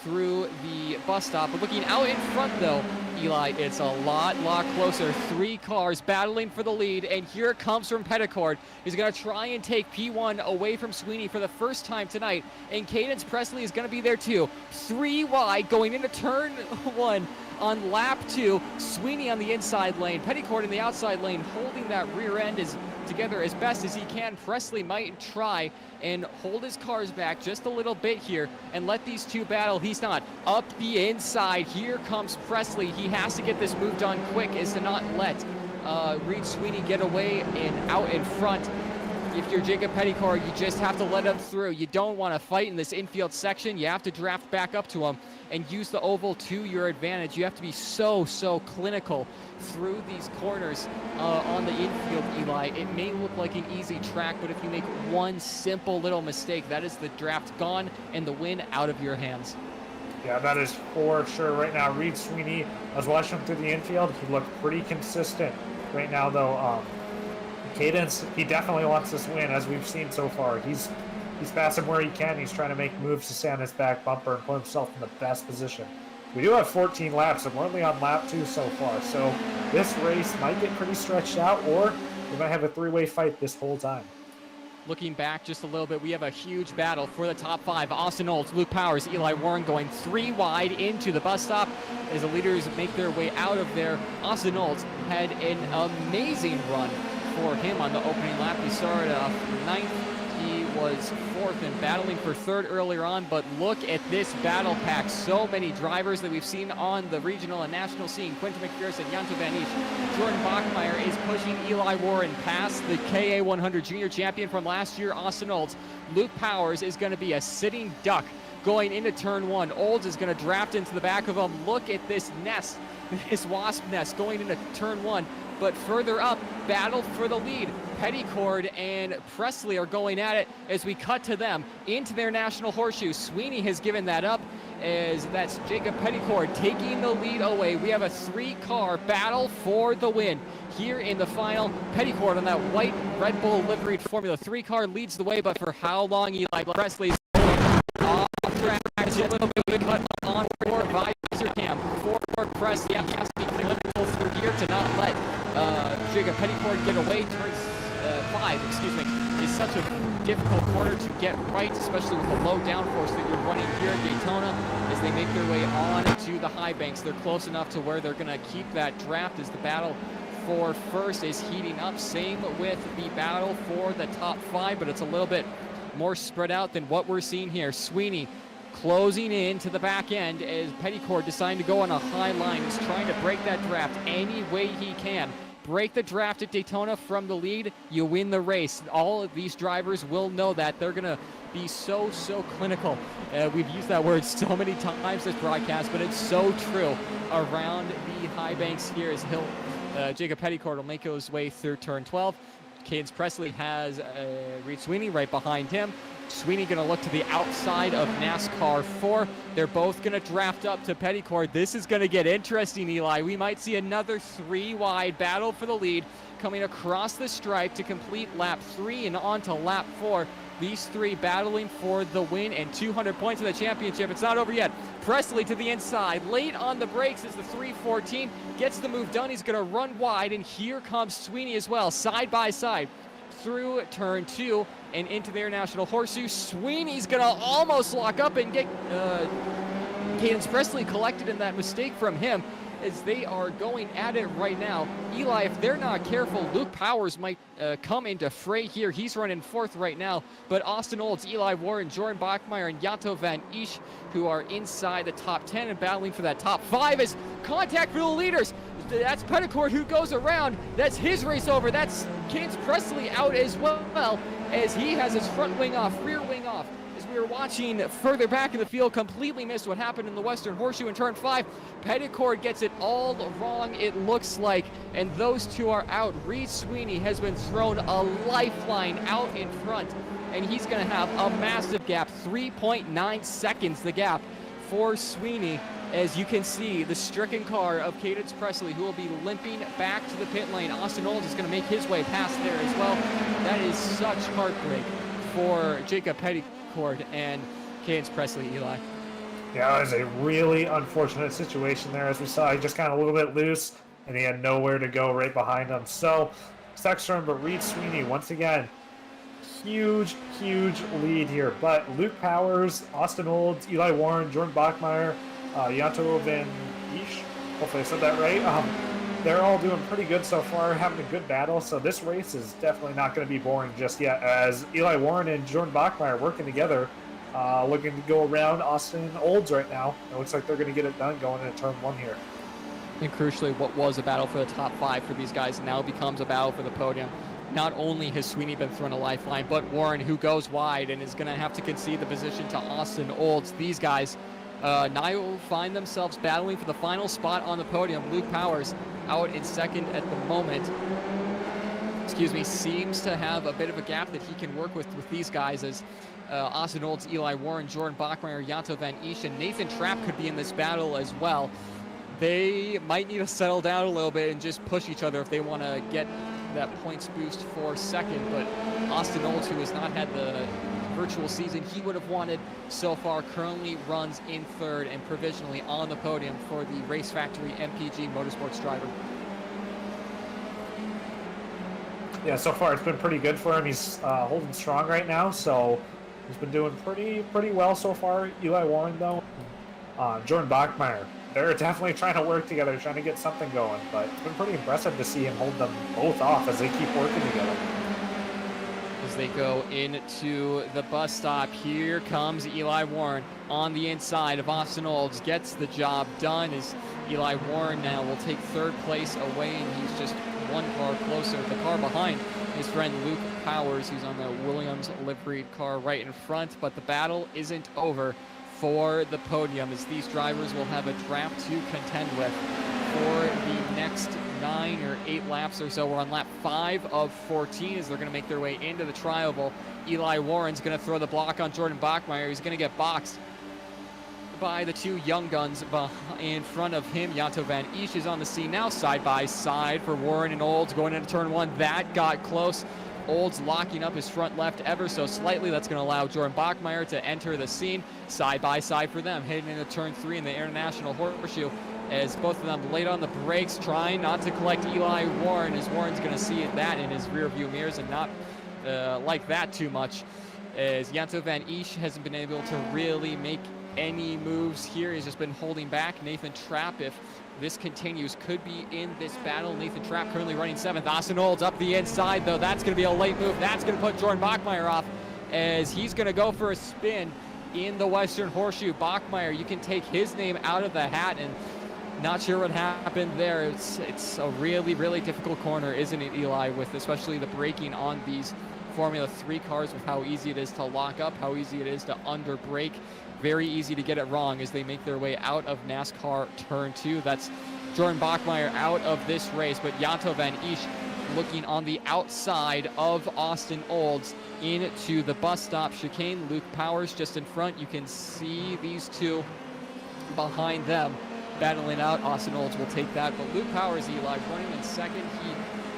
through the bus stop. But looking out in front, though, Eli, it's a lot closer. 3 cars battling for the lead, and here it comes from Petticord. He's going to try and take P1 away from Sweeney for the first time tonight, and Cadence Presley is going to be there too. 3 wide going into turn 1 on lap 2. Sweeney on the inside lane, Petticord in the outside lane, holding that rear end together as best as he can. Presley might try and hold his cars back just a little bit here and let these two battle. He's not. Up the inside, here comes Presley. He has to get this move done quick, is to not let Reed Sweeney get away and out in front. If you're Jacob Petticord, you just have to let him through. You don't want to fight in this infield section. You have to draft back up to him and use the oval to your advantage. You have to be so clinical through these corners on the infield, Eli. It may look like an easy track, but if you make one simple little mistake, that is the draft gone and the win out of your hands. Yeah, that is for sure right now. Reed Sweeney, I was watching him through the infield. He looked pretty consistent right now, though. Cadence, he definitely wants this win, as we've seen so far. He's passing where he can. He's trying to make moves to stay on his back bumper and put himself in the best position. We do have 14 laps, and we're only on lap 2 so far. So this race might get pretty stretched out, or we might have a 3-way fight this whole time. looking back just a little bit, we have a huge battle for the top 5. Austin Olds, Luke Powers, Eli Warren going 3 wide into the bus stop as the leaders make their way out of there. Austin Olds had an amazing run for him on the opening lap. He started off 9th. He was 4th and battling for 3rd earlier on, but look at this battle pack. So many drivers that we've seen on the regional and national scene. Quentin McPherson, Janto Van Isch. Jordan Bachmeyer is pushing Eli Warren past the KA 100 junior champion from last year, Austin Olds. Luke Powers is going to be a sitting duck going into turn 1. Olds is going to draft into the back of him. Look at this nest, this wasp nest going into turn 1. But further up, battle for the lead. Petticord and Presley are going at it as we cut to them into their national horseshoe. Sweeney has given that up as that's Jacob Petticord taking the lead away. We have a 3-car battle for the win here in the final. Petticord on that white Red Bull liveried Formula 3 car leads the way, but for how long Eli Presley's off track, a little bit of a cut on for visor cam for Presley. He has to be clinical through here to not let Jacob Petticord get away. Turns 5, excuse me, is such a difficult corner to get right, especially with the low downforce that you're running here at Daytona as they make their way on to the high banks. They're close enough to where they're going to keep that draft as the battle for first is heating up. Same with the battle for the top 5, but it's a little bit more spread out than what we're seeing here. Sweeney closing in to the back end as Petticord deciding to go on a high line. He's trying to break that draft any way he can. Break the draft at Daytona from the lead, you win the race. All of these drivers will know that. They're going to be so clinical. We've used that word so many times this broadcast, but it's so true around the high banks here as Jacob Petticord will make his way through turn 12. Cadence Presley has Reed Sweeney right behind him. Sweeney going to look to the outside of NASCAR 4. They're both going to draft up to Petticord. This is going to get interesting, Eli. We might see another 3-wide battle for the lead coming across the stripe to complete lap 3 and on to lap 4. These 3 battling for the win and 200 points in the championship. It's not over yet. Presley to the inside. Late on the brakes as the 314 gets the move done. He's going to run wide, and here comes Sweeney as well, side by side through turn 2 and into their national horseshoe. Sweeney's going to almost lock up and get Cadence Presley collected in that mistake from him as they are going at it right now. Eli, if they're not careful, Luke Powers might come into fray here. He's running 4th right now, but Austin Olds, Eli Warren, Jordan Bachmeyer, and Janto Van Isch, who are inside the top 10 and battling for that top 5 as contact for the leaders. That's Petticord who goes around. That's his race over. That's Cadence Presley out as well as he has his front wing off, rear wing off. As we were watching further back in the field, completely missed what happened in the Western Horseshoe in turn 5. Petticord gets it all wrong, it looks like, and those 2 are out. Reed Sweeney has been thrown a lifeline out in front, and he's going to have a massive gap, 3.9 seconds the gap for Sweeney. As you can see, the stricken car of Cadence Presley, who will be limping back to the pit lane. Austin Olds is going to make his way past there as well. That is such heartbreak for Jacob Petticord and Cadence Presley, Eli. Yeah, it was a really unfortunate situation there. As we saw, he just got a little bit loose, and he had nowhere to go right behind him. So, sucks for him, but Reed Sweeney, once again, huge lead here. But Luke Powers, Austin Olds, Eli Warren, Jordan Bachmeyer, Janto Van Isch, hopefully I said that right. They're all doing pretty good so far, having a good battle. So this race is definitely not going to be boring just yet, as Eli Warren and Jordan Bachmeyer are working together, looking to go around Austin Olds right now. It looks like they're going to get it done going into turn 1 here. And crucially, what was a battle for the top 5 for these guys now becomes a battle for the podium. Not only has Sweeney been thrown a lifeline, but Warren, who goes wide and is going to have to concede the position to Austin Olds. These guys now will find themselves battling for the final spot on the podium. Luke Powers out in 2nd at the moment. Seems to have a bit of a gap that he can work with these guys as Austin Olds, Eli Warren, Jordan Bachmeyer, Janto Van Isch, and Nathan Trapp could be in this battle as well. They might need to settle down a little bit and just push each other if they want to get that points boost for 2nd. But Austin Olds, who has not had the virtual season he would have wanted so far, currently runs in 3rd and provisionally on the podium for the Race Factory MPG Motorsports driver. Yeah, so far it's been pretty good for him. He's holding strong right now, so he's been doing pretty well so far. Eli Warren, though, Jordan Bachmeyer, they're definitely trying to work together, trying to get something going, but it's been pretty impressive to see him hold them both off as they keep working together. As they go into the bus stop, here comes Eli Warren on the inside of Austin Olds, gets the job done as Eli Warren now will take third place away, and he's just one car closer. The car behind his friend Luke Powers, who's on the Williams liveried car right in front, but the battle isn't over for the podium as these drivers will have a draft to contend with for the next 9 or 8 laps or so. We're on lap 5 of 14 as they're going to make their way into the tri-oval. Eli Warren's going to throw the block on Jordan Bachmeyer. He's going to get boxed by the two young guns in front of him. Janto Van Esch is on the scene now, side by side for Warren and Olds going into turn 1. That got close. Olds locking up his front left ever so slightly. That's going to allow Jordan Bachmeyer to enter the scene. Side by side for them, heading into turn 3 in the International Horseshoe, as both of them laid on the brakes, trying not to collect Eli Warren, as Warren's going to see that in his rear view mirrors and not like that too much, as Janto Van Esch hasn't been able to really make any moves here. He's just been holding back. Nathan Trapp, if this continues, could be in this battle. Nathan Trapp currently running 7th. Austin Olds up the inside, though. That's going to be a late move. That's going to put Jordan Bachmeyer off, as he's going to go for a spin in the Western Horseshoe. Bachmeyer, you can take his name out of the hat, and not sure what happened there. It's a really difficult corner, isn't it, Eli, with especially the braking on these Formula 3 cars, with how easy it is to lock up, how easy it is to under brake. Very easy to get it wrong as they make their way out of NASCAR Turn 2. That's Jordan Bachmeyer out of this race, but Janto Van Esch looking on the outside of Austin Olds into the bus stop chicane. Luke Powers just in front. You can see these two behind them battling out. Austin Olds will take that, but Luke Powers, Eli, running in second. He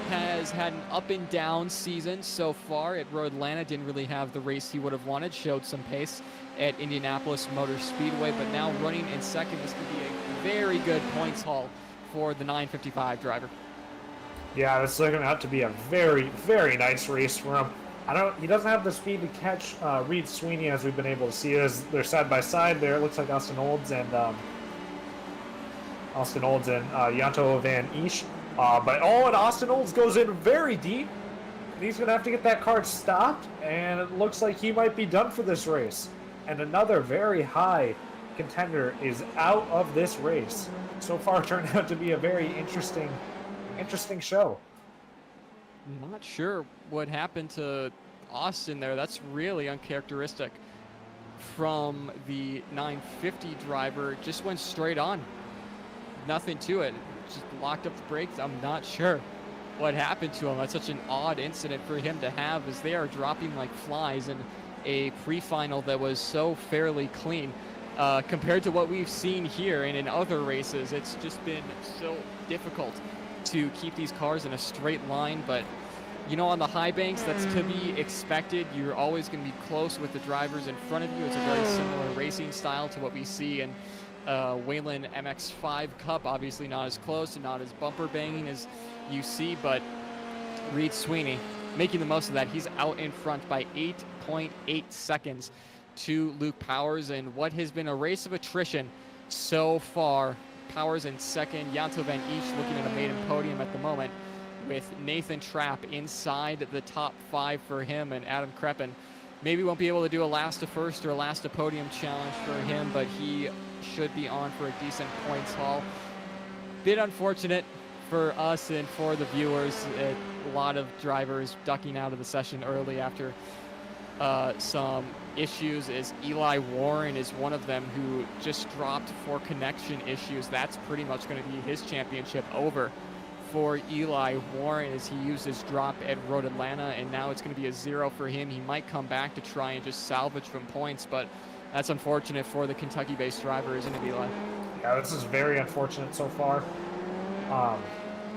has had an up and down season so far. At Road Atlanta, didn't really have the race he would have wanted, showed some pace at Indianapolis Motor Speedway, but now running in second. This could be a very good points haul for the 955 driver. Yeah, this is looking out to be a very nice race for him. He doesn't have the speed to catch Reed Sweeney, as we've been able to see as they're side by side there. It looks like Austin Olds and Janto Van Esch. And Austin Olds goes in very deep. He's going to have to get that car stopped, and it looks like he might be done for this race. And another very high contender is out of this race. So far, turned out to be a very interesting show. Not sure what happened to Austin there. That's really uncharacteristic from the 950 driver. Just went straight on. Nothing to it. Just locked up the brakes. I'm not sure what happened to him. That's such an odd incident for him to have, as they are dropping like flies in a pre-final that was so fairly clean compared to what we've seen here and in other races. It's just been so difficult to keep these cars in a straight line, but on the high banks, that's to be expected. You're always going to be close with the drivers in front of you. It's a very similar racing style to what we see in Wayland MX-5 Cup. Obviously not as close and not as bumper banging as you see, but Reed Sweeney making the most of that. He's out in front by 8.8 seconds to Luke Powers, and what has been a race of attrition so far. Powers in second, Janto Van Esch looking at a maiden podium at the moment, with Nathan Trapp inside the top 5 for him, and Adam Kreppen maybe won't be able to do a last to first or a last to podium challenge for him, but he should be on for a decent points haul. Bit unfortunate for us and for the viewers. A lot of drivers ducking out of the session early after some issues, as Eli Warren is one of them who just dropped for connection issues. That's pretty much going to be his championship over for Eli Warren, as he used his drop at Road Atlanta, and now it's going to be a 0 for him. He might come back to try and just salvage from points, but that's unfortunate for the Kentucky-based driver, isn't it, Eli? Yeah, this is very unfortunate so far.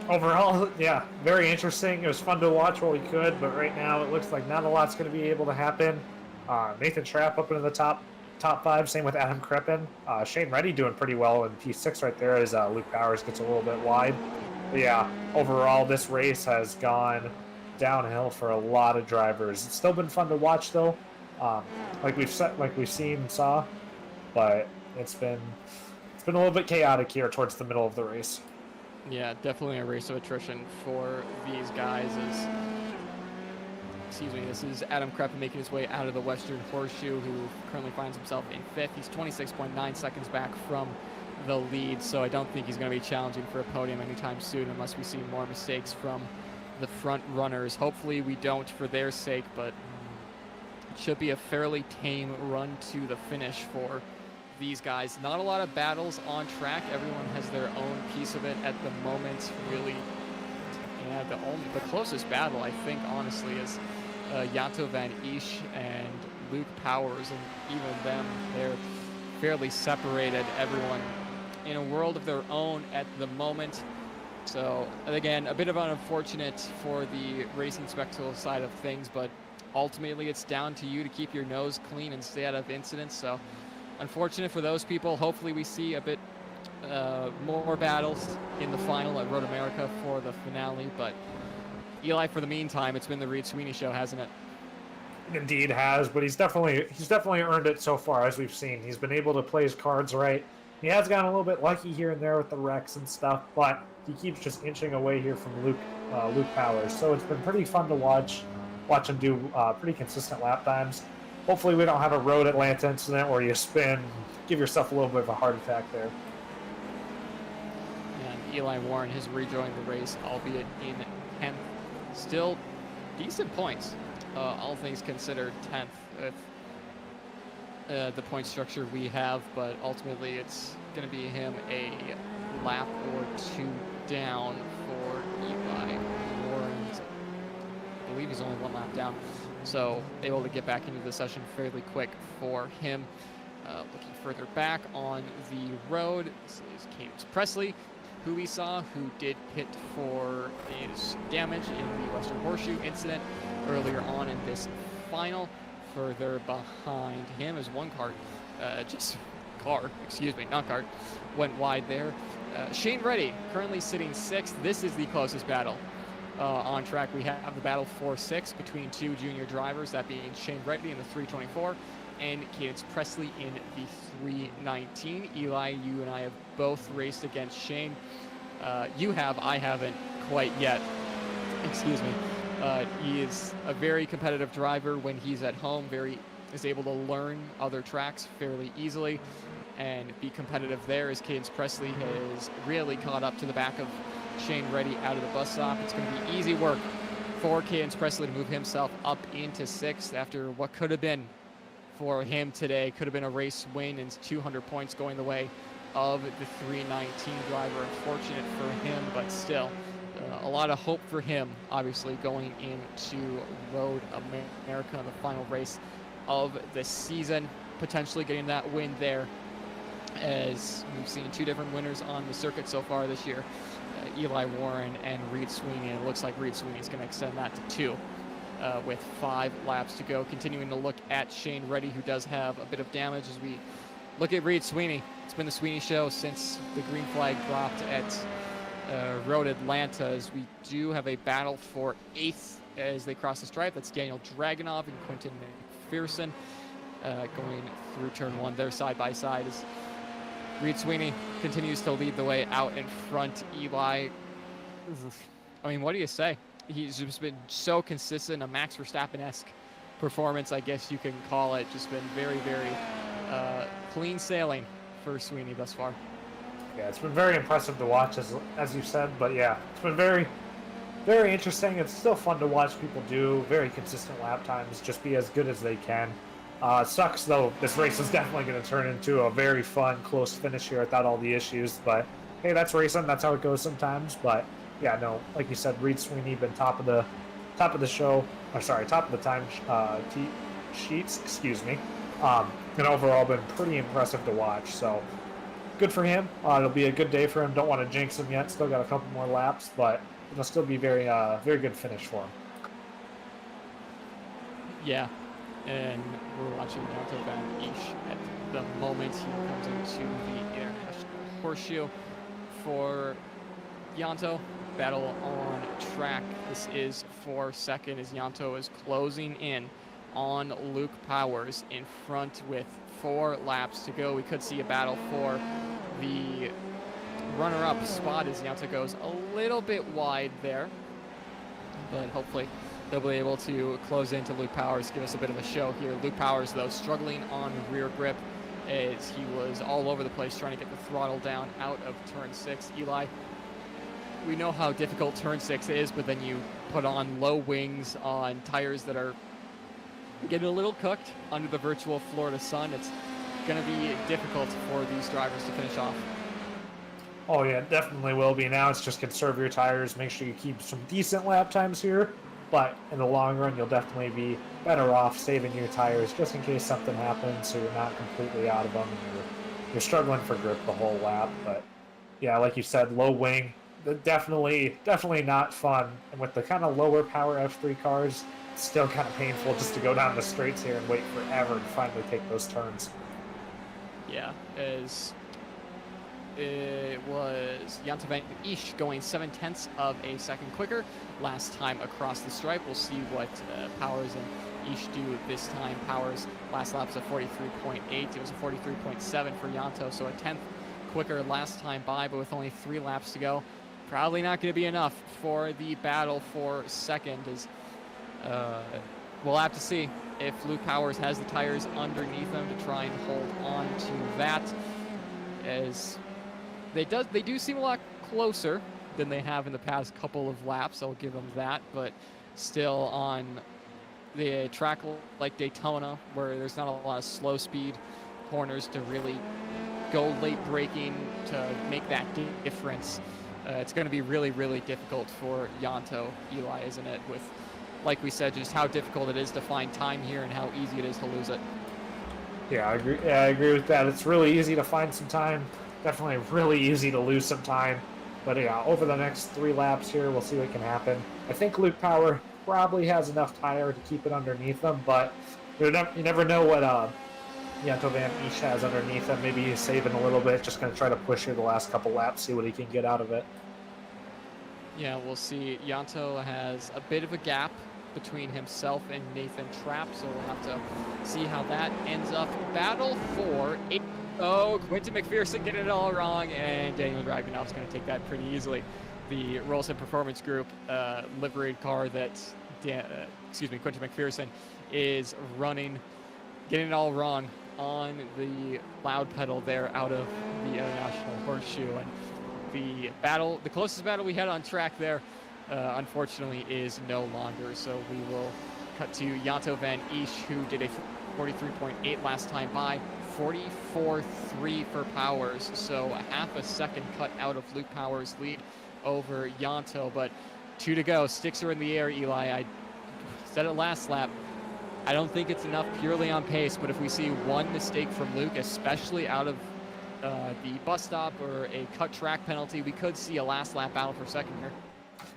Overall, yeah, very interesting. It was fun to watch while we could, but right now it looks like not a lot's going to be able to happen. Nathan Trapp up into the top 5, same with Adam Kreppen. Shane Reddy doing pretty well in P6 right there, as Luke Powers gets a little bit wide. But yeah, overall this race has gone downhill for a lot of drivers. It's still been fun to watch though, like we've seen and saw, but it's been a little bit chaotic here towards the middle of the race. Yeah, definitely a race of attrition for these guys. This is Adam Kreppen making his way out of the Western Horseshoe, who currently finds himself in 5th. He's 26.9 seconds back from the lead, so I don't think he's going to be challenging for a podium anytime soon unless we see more mistakes from the front runners. Hopefully we don't for their sake, but it should be a fairly tame run to the finish for these guys. Not a lot of battles on track. Everyone has their own piece of it at the moment, really. Yeah, the closest battle, I think, honestly, is Jato Van Isch and Luke Powers, and even them, they're fairly separated. Everyone in a world of their own at the moment. So, again, a bit of unfortunate for the racing spectacle side of things, but ultimately it's down to you to keep your nose clean and stay out of incidents. So, unfortunate for those people. Hopefully we see a bit more battles in the final at Road America for the finale, but Eli, for the meantime, it's been the Reed Sweeney show, hasn't it? Indeed has, but he's definitely earned it so far, as we've seen. He's been able to play his cards right. He has gotten a little bit lucky here and there with the wrecks and stuff, but he keeps just inching away here from Luke Powers. So it's been pretty fun to watch him do pretty consistent lap times. Hopefully we don't have a road Atlanta incident where you spin, give yourself a little bit of a heart attack there. And Eli Warren has rejoined the race, albeit in 10th. Still decent points, all things considered, 10th with the point structure we have, but ultimately it's going to be him a lap or two down for Eli Warren. I believe he's only one lap down, so able to get back into the session fairly quick for him. Looking further back on the road, this is Cadence Presley, who we saw, who did pit for his damage in the Western Horseshoe incident earlier on in this final. Further behind him is one car, went wide there. Shane Reddy, currently sitting 6th. This is the closest battle on track. We have the battle for 6 between two junior drivers, that being Shane Reddy in the 324 and Cadence Presley in the 319. Eli, you and I have both raced against Shane. You have, I haven't quite yet. Excuse me. He is a very competitive driver when he's at home, is able to learn other tracks fairly easily and be competitive there, as Cadence Presley has really caught up to the back of Shane Reddy out of the bus stop. It's going to be easy work for Cadence Presley to move himself up into 6th after what could have been for him today. Could have been a race win and 200 points going the way of the 319 driver. Unfortunate for him, but still a lot of hope for him, obviously, going into Road America, the final race of the season, potentially getting that win there, as we've seen two different winners on the circuit so far this year, Eli Warren and Reed Sweeney, and it looks like Reed Sweeney is going to extend that to 2 with 5 laps to go. Continuing to look at Shane Reddy, who does have a bit of damage, as we look at Reed Sweeney. It's been the Sweeney show since the green flag dropped at Road Atlanta, as we do have a battle for 8th as they cross the stripe. That's Daniel Dragunov and Quentin McPherson going through turn 1. They're side by side as Reed Sweeney continues to lead the way out in front. Eli, I mean, what do you say? He's just been so consistent, a Max Verstappen-esque performance, I guess you can call it. Just been very, very clean sailing for Sweeney thus far. Yeah, it's been very impressive to watch, as you said, but yeah, it's been very, very interesting. It's still fun to watch people do very consistent lap times, just be as good as they can. Sucks, though. This race is definitely going to turn into a very fun, close finish here without all the issues, but hey, that's racing. That's how it goes sometimes, but yeah, no, like you said, Reed Sweeney been top of the show, or sorry, top of the time sheets, excuse me, and overall been pretty impressive to watch, so good for him. It'll be a good day for him. Don't want to jinx him yet. Still got a couple more laps, but it'll still be very good finish for him. Yeah, and we're watching Jato Van Isch at the moment. He comes into the International Horseshoe for Jato battle on track. This is for second as Yanto is closing in on Luke Powers in front with 4 laps to go. We could see a battle for the runner-up spot as Yanto goes a little bit wide there, but hopefully they'll be able to close into Luke Powers, give us a bit of a show here. Luke Powers, though, struggling on rear grip as he was all over the place trying to get the throttle down out of turn 6. Eli, we know how difficult turn 6 is, but then you put on low wings on tires that are getting a little cooked under the virtual Florida sun. It's going to be difficult for these drivers to finish off. Oh yeah, it definitely will be. Now it's just conserve your tires, make sure you keep some decent lap times here, but in the long run you'll definitely be better off saving your tires just in case something happens so you're not completely out of them and you're struggling for grip the whole lap. But yeah, like you said, low wing, definitely not fun. And with the kind of lower power F3 cars, it's still kind of painful just to go down the straights here and wait forever to finally take those turns. Yeah, as it was Yanto van Isch going 0.7 of a second quicker last time across the stripe. We'll see what Powers and Isch do this time. Powers last lap's a 43.8. It was a 43.7 for Yanto, so a 10th quicker last time by, but with only 3 laps to go. Probably not going to be enough for the battle for second. As we'll have to see if Luke Powers has the tires underneath him to try and hold on to that, as they do seem a lot closer than they have in the past couple of laps. I'll give them that, but still on the track like Daytona, where there's not a lot of slow speed corners to really go late braking to make that difference, it's going to be really, really difficult for Yanto, Eli, isn't it? With, like we said, just how difficult it is to find time here and how easy it is to lose it. Yeah, I agree. Yeah, I agree with that. It's really easy to find some time. Definitely really easy to lose some time. But yeah, over the next 3 laps here, we'll see what can happen. I think Luke Power probably has enough tire to keep it underneath him, but you never know what Yanto van Isch has underneath him. Maybe he's saving a little bit, just going to try to push here the last couple laps, see what he can get out of it. Yeah, we'll see. Yanto has a bit of a gap between himself and Nathan Trapp, so we'll have to see how that ends up. Battle for 8. Oh, Quentin McPherson getting it all wrong, and Daniel Dragunov's going to take that pretty easily. The Rolson Performance Group liveried car that, Quentin McPherson is running, getting it all wrong on the loud pedal there out of the International Horseshoe. And the closest battle we had on track there, unfortunately, is no longer. So we will cut to Yanto van Isch, who did a 43.8 last time by. 44.3 for Powers, so a half a second cut out of Luke Powers' lead over Yanto, but 2 to go. Sticks are in the air, Eli. I said it last lap. I don't think it's enough purely on pace, but if we see one mistake from Luke, especially out of the bus stop or a cut track penalty, we could see a last lap battle for second here.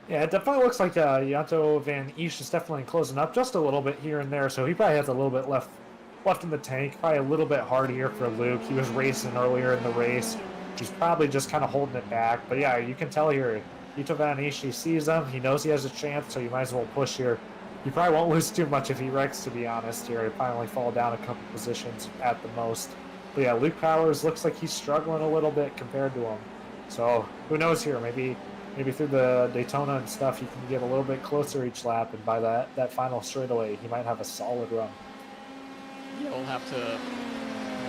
Yeah, it definitely looks like Yanto van Isch is definitely closing up just a little bit here and there, so he probably has a little bit left in the tank. Probably a little bit hard here for Luke. He was racing earlier in the race. He's probably just kind of holding it back. But yeah, you can tell here, Yanto van Isch, he sees him. He knows he has a chance, so you might as well push here. You probably won't lose too much if he wrecks, to be honest here. He'll finally fall down a couple positions at the most. But yeah, Luke Powers looks like he's struggling a little bit compared to him. So who knows here? Maybe through the Daytona and stuff, he can get a little bit closer each lap, and by that final straightaway, he might have a solid run. Yeah, we'll have to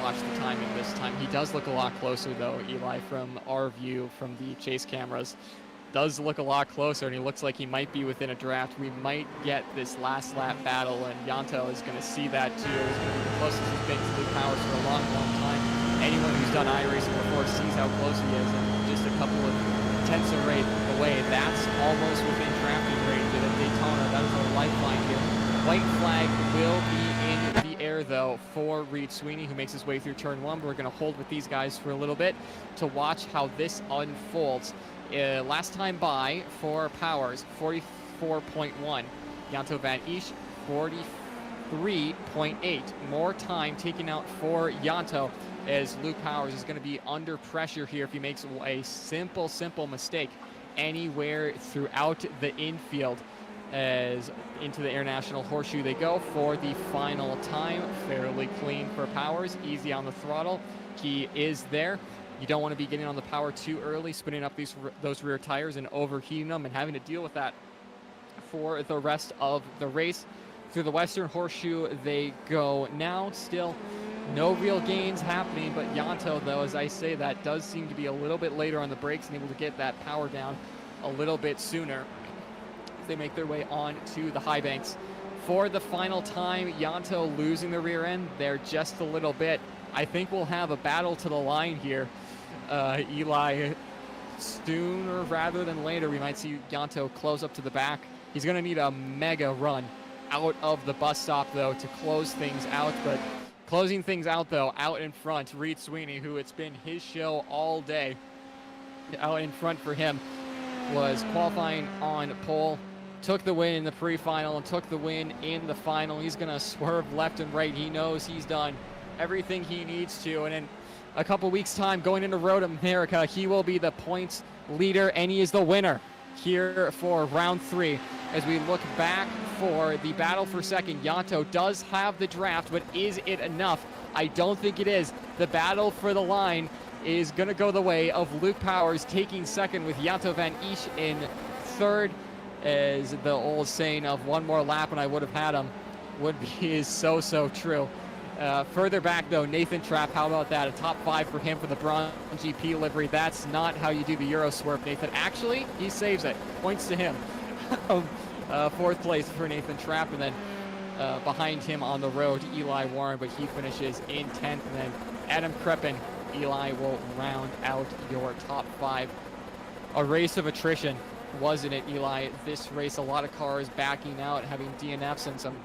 watch the timing this time. He does look a lot closer, though, Eli, from our view from the chase cameras. Does look a lot closer, and he looks like he might be within a draft. We might get this last lap battle, and Yanto is going to see that, too. He's going to be the closest he's been to Luke Powers for a long, long time. Anyone who's done iRacing before sees how close he is, and just a couple of tenths of rate away. That's almost within drafting range at Daytona. That is a lifeline here. White flag will be in the air, though, for Reed Sweeney, who makes his way through turn 1. We're going to hold with these guys for a little bit to watch how this unfolds. Last time by for Powers, 44.1. Yanto van Isch, 43.8. More time taken out for Yanto, as Luke Powers is going to be under pressure here if he makes a simple mistake. anywhere throughout the infield. As into the International Horseshoe they go for the final time. Fairly clean for Powers, easy on the throttle. He is there. You don't want to be getting on the power too early, spinning up those rear tires and overheating them and having to deal with that for the rest of the race. Through the Western Horseshoe they go now. Still no real gains happening, but Yanto, though, as I say, that does seem to be a little bit later on the brakes and able to get that power down a little bit sooner. They make their way on to the high banks. For the final time, Yanto losing the rear end there just a little bit. I think we'll have a battle to the line here. Eli, sooner rather than later, we might see Yanto close up to the back. He's going to need a mega run out of the bus stop, though, to close things out. But closing things out, though, out in front, Reed Sweeney, who it's been his show all day. Out in front for him was qualifying on pole. Took the win in the pre-final and took the win in the final. He's going to swerve left and right. He knows he's done everything he needs to. And in a couple weeks' time, going into Road America, he will be the points leader, and he is the winner here for round 3. As we look back for the battle for second, Yanto does have the draft, but is it enough? I don't think it is. The battle for the line is going to go the way of Luke Powers taking second with Yanto van Esch in third. As the old saying of one more lap and I would have had him is so true. Further back, though, Nathan Trapp, how about that? A top 5 for him for the Braun GP livery. That's not how you do the Euro swerve, Nathan. Actually, he saves it. Points to him. Fourth place for Nathan Trapp, and then behind him on the road, Eli Warren, but he finishes in 10th. And then Adam Kreppen, Eli will round out your top 5. A race of attrition, wasn't it, Eli? This race, a lot of cars backing out, having DNFs and some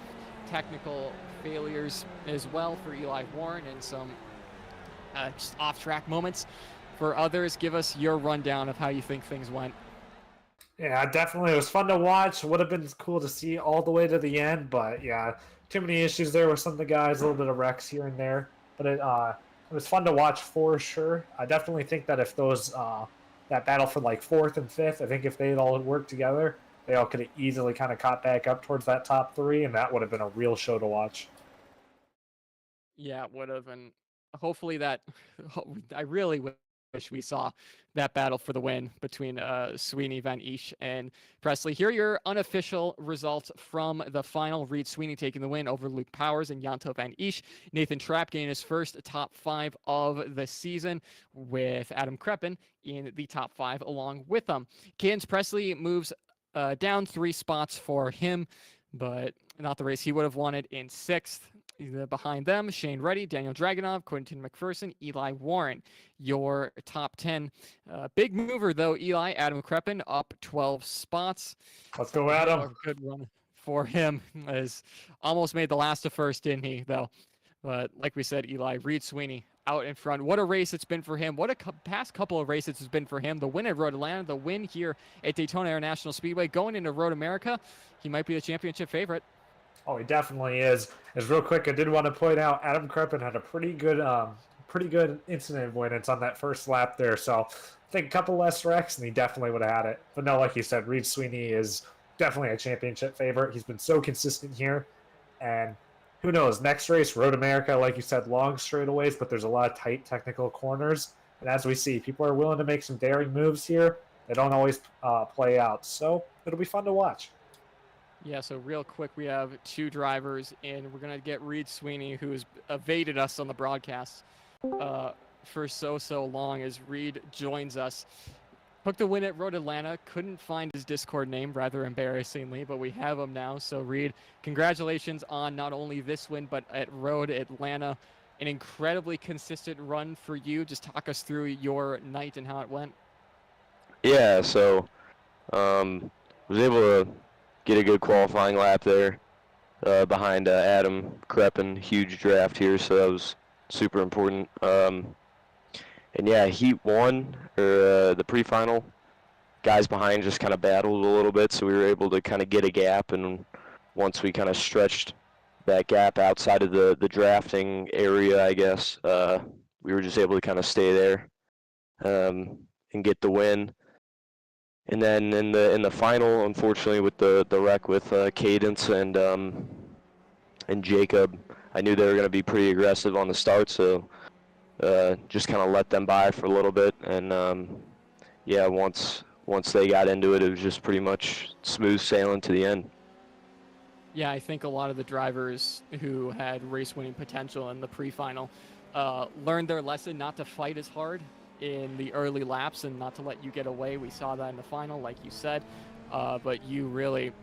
technical failures as well for Eli Warren, and some just off-track moments for others. Give us your rundown of how you think things went. Yeah, definitely. It was fun to watch. Would have been cool to see all the way to the end, but yeah, too many issues there with some of the guys, a little bit of wrecks here and there. But it was fun to watch for sure. I definitely think that if those that battle for like 4th and 5th, I think if they had all worked together, they all could have easily kind of caught back up towards that top 3, and that would have been a real show to watch. Yeah, it would have, and hopefully that. I really wish we saw that battle for the win between Sweeney, Van Esch, and Presley. Here are your unofficial results from the final. Reed Sweeney taking the win over Luke Powers and Yanto Van Esch. Nathan Trapp getting his first top 5 of the season, with Adam Kreppen in the top 5 along with them. Cadence Presley moves down 3 spots for him, but not the race he would have wanted in 6th. Behind them, Shane Reddy, Daniel Dragunov, Quentin McPherson, Eli Warren. Your top 10. Big mover, though, Eli. Adam Kreppen up 12 spots. Let's go, Adam. A good run for him. As almost made the last of first, didn't he, though? But like we said, Eli, Reed Sweeney out in front. What a race it's been for him. What a past couple of races it's been for him. The win at Road Atlanta, the win here at Daytona International Speedway. Going into Road America, he might be the championship favorite. Oh, he definitely is. As real quick, I did want to point out Adam Kreppen had a pretty good incident avoidance on that first lap there. So I think a couple less wrecks, and he definitely would have had it. But no, like you said, Reed Sweeney is definitely a championship favorite. He's been so consistent here, and who knows? Next race, Road America, like you said, long straightaways, but there's a lot of tight technical corners. And as we see, people are willing to make some daring moves here. They don't always play out, so it'll be fun to watch. Yeah, so real quick, we have 2 drivers, and we're going to get Reed Sweeney, who's evaded us on the broadcast for so long, as Reed joins us. Took the win at Road Atlanta, couldn't find his Discord name, rather embarrassingly, but we have him now. So, Reed, congratulations on not only this win, but at Road Atlanta. An incredibly consistent run for you. Just talk us through your night and how it went. Yeah, so was able to get a good qualifying lap there behind Adam Kreppen. Huge draft here, so that was super important. And yeah, Heat 1, or the pre-final, guys behind just kind of battled a little bit, so we were able to kind of get a gap, and once we kind of stretched that gap outside of the drafting area, I guess, we were just able to kind of stay there and get the win. And then in the final, unfortunately, with the wreck with Cadence and Jacob, I knew they were going to be pretty aggressive on the start, so just kind of let them by for a little bit. And yeah, once they got into it, it was just pretty much smooth sailing to the end. Yeah, I think a lot of the drivers who had race-winning potential in the pre-final learned their lesson not to fight as hard in the early laps and not to let you get away. We saw that in the final, like you said, but you really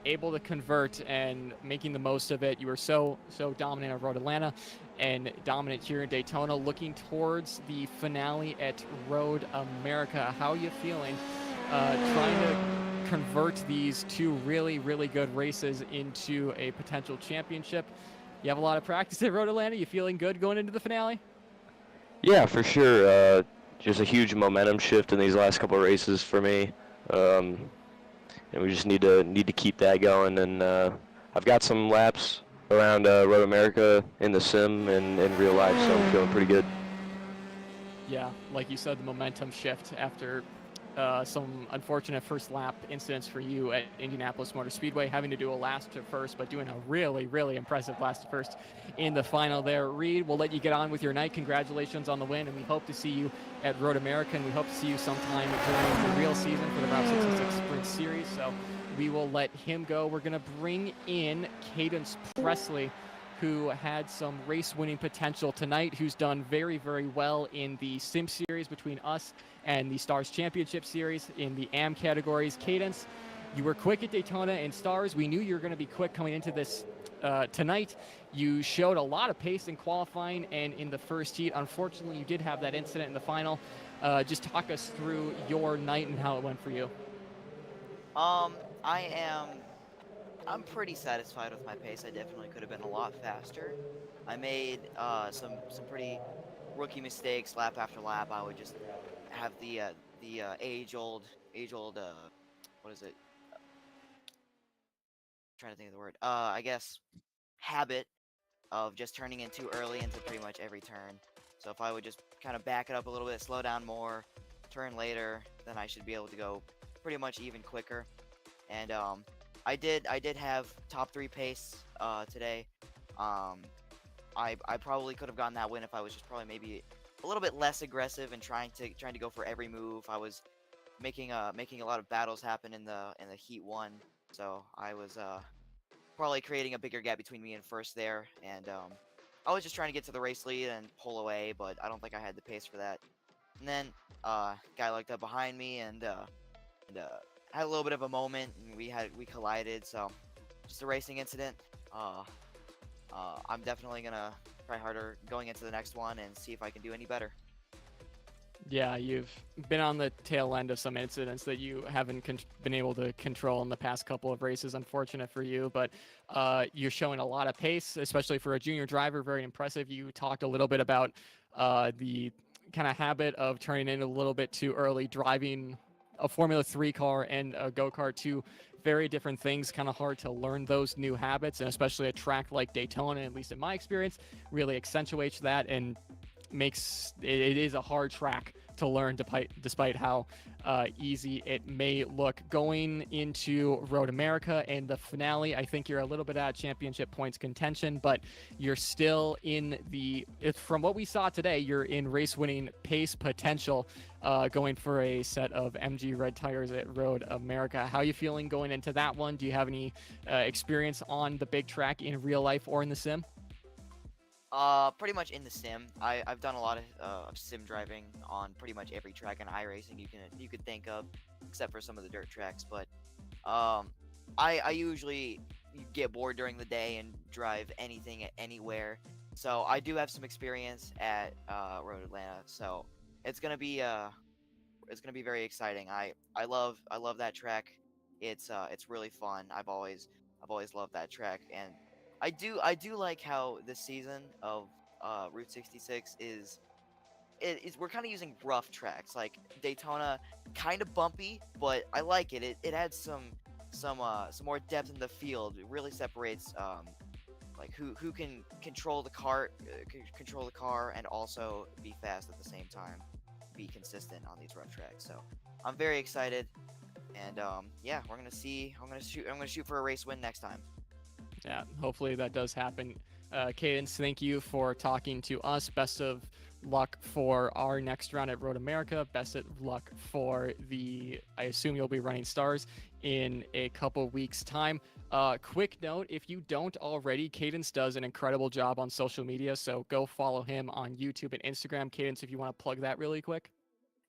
able to convert and making the most of it. You were so dominant at Road Atlanta and dominant here in Daytona. Looking towards the finale at Road America, how are you feeling trying to convert these two really good races into a potential championship? You have a lot of practice at Road Atlanta. You feeling good going into the finale? Yeah, for sure. Just a huge momentum shift in these last couple of races for me, and we just need to keep that going. And I've got some laps around Road America in the sim and in real life, so I'm feeling pretty good. Yeah, like you said, the momentum shift after some unfortunate first lap incidents for you at Indianapolis Motor Speedway, having to do a last to first, but doing a really impressive last to first in the final there. Reed, we'll let you get on with your night. Congratulations on the win, and we hope to see you at Road America, and we hope to see you sometime during the real season for the Route 66 Sprint Series. So we will let him go. We're going to bring in Cadence Presley, who had some race-winning potential tonight, who's done very well in the Sim Series between us and the Stars Championship Series in the AM categories. Cadence, you were quick at Daytona and Stars. We knew you were going to be quick coming into this tonight. You showed a lot of pace in qualifying and in the first heat. Unfortunately, you did have that incident in the final. Just talk us through your night and how it went for you. I'm pretty satisfied with my pace. I definitely could have been a lot faster. I made some pretty rookie mistakes lap after lap. I would just have the age old what is it? Trying to think of the word. I guess habit of just turning in too early into pretty much every turn. So if I would just kind of back it up a little bit, slow down more, turn later, then I should be able to go pretty much even quicker. And I did have top 3 pace today. I probably could have gotten that win if I was just probably maybe a little bit less aggressive and trying to go for every move. I was making a lot of battles happen in the heat 1, so I was probably creating a bigger gap between me and first there, and I was just trying to get to the race lead and pull away, but I don't think I had the pace for that. And then guy looked up behind me and had a little bit of a moment, and we collided. So just a racing incident. I'm definitely gonna try harder going into the next one and see if I can do any better. Yeah, you've been on the tail end of some incidents that you haven't been able to control in the past couple of races. Unfortunate for you, but you're showing a lot of pace, especially for a junior driver. Very impressive. You talked a little bit about the kind of habit of turning in a little bit too early, driving a Formula 3 car and a go-kart, two very different things. Kind of hard to learn those new habits, and especially a track like Daytona, at least in my experience, really accentuates that and makes it is a hard track to learn despite how easy it may look. Going into Road America and the finale, I think you're a little bit out of championship points contention, but you're still in from what we saw today, you're in race winning pace potential, going for a set of MG red tires at Road America. How are you feeling going into that one? Do you have any experience on the big track in real life or in the sim? Pretty much in the sim. I've done a lot of sim driving on pretty much every track in iRacing you could think of, except for some of the dirt tracks. But I usually get bored during the day and drive anything anywhere. So I do have some experience at Road Atlanta. So it's gonna be very exciting. I love that track. It's really fun. I've always loved that track, and I do like how this season of Route 66 is we're kind of using rough tracks like Daytona, kind of bumpy, but I like it. It adds some more depth in the field. It really separates like who can control the car, and also be fast at the same time, be consistent on these rough tracks. So I'm very excited. And yeah, we're gonna see. I'm gonna shoot for a race win next time. Yeah, hopefully that does happen. Cadence, thank you for talking to us. Best of luck for our next round at Road America. Best of luck for I assume you'll be running Stars in a couple weeks' time. Quick note, if you don't already, Cadence does an incredible job on social media, so go follow him on YouTube and Instagram. Cadence, if you want to plug that really quick.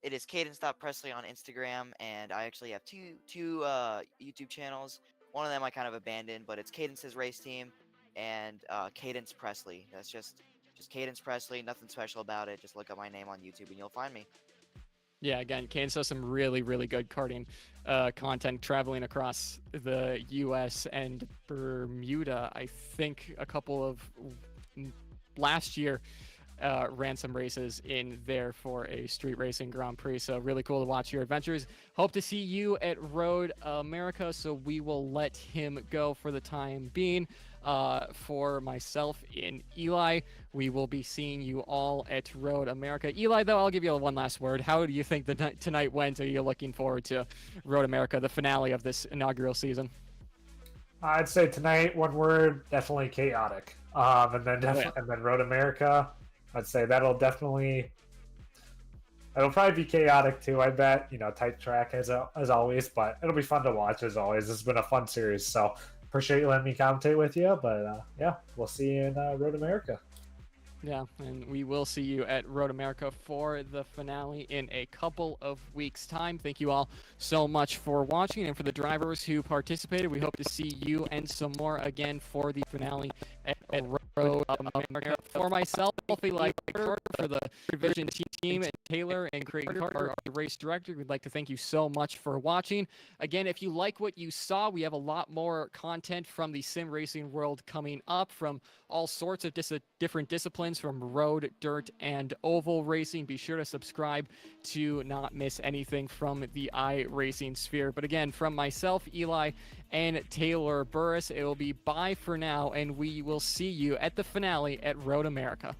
It is cadence.presley on Instagram, and I actually have two YouTube channels. One of them I kind of abandoned, but it's Cadence's Race Team and Cadence Presley. That's just Cadence Presley, nothing special about it. Just look up my name on YouTube and you'll find me. Yeah, again, Cadence does some really, really good karting content traveling across the U.S. and Bermuda. I think a couple of last year ran some races in there for a street racing Grand Prix. So really cool to watch your adventures. Hope to see you at Road America. So we will let him go for the time being. For myself and Eli, we will be seeing you all at Road America. Eli, though, I'll give you one last word. How do you think tonight went? Are you looking forward to Road America, the finale of this inaugural season? I'd say tonight, one word, definitely chaotic. And then Road America, I'd say it'll probably be chaotic too, I bet. Tight track as always, but it'll be fun to watch as always. It's been a fun series, so appreciate you letting me commentate with you. But yeah, we'll see you in Road America. Yeah, and we will see you at Road America for the finale in a couple of weeks' time. Thank you all so much for watching, and for the drivers who participated, we hope to see you and some more again for the finale at Road America. For myself, Eli, for the Division team, and Taylor and Craig Carter, our race director, we'd like to thank you so much for watching. Again, if you like what you saw, we have a lot more content from the sim racing world coming up from all sorts of different disciplines, from road, dirt, and oval racing. Be sure to subscribe to not miss anything from the iRacing sphere. But again, from myself, Eli, and Taylor Burris, it will be bye for now, and we will see you at the finale at Road America.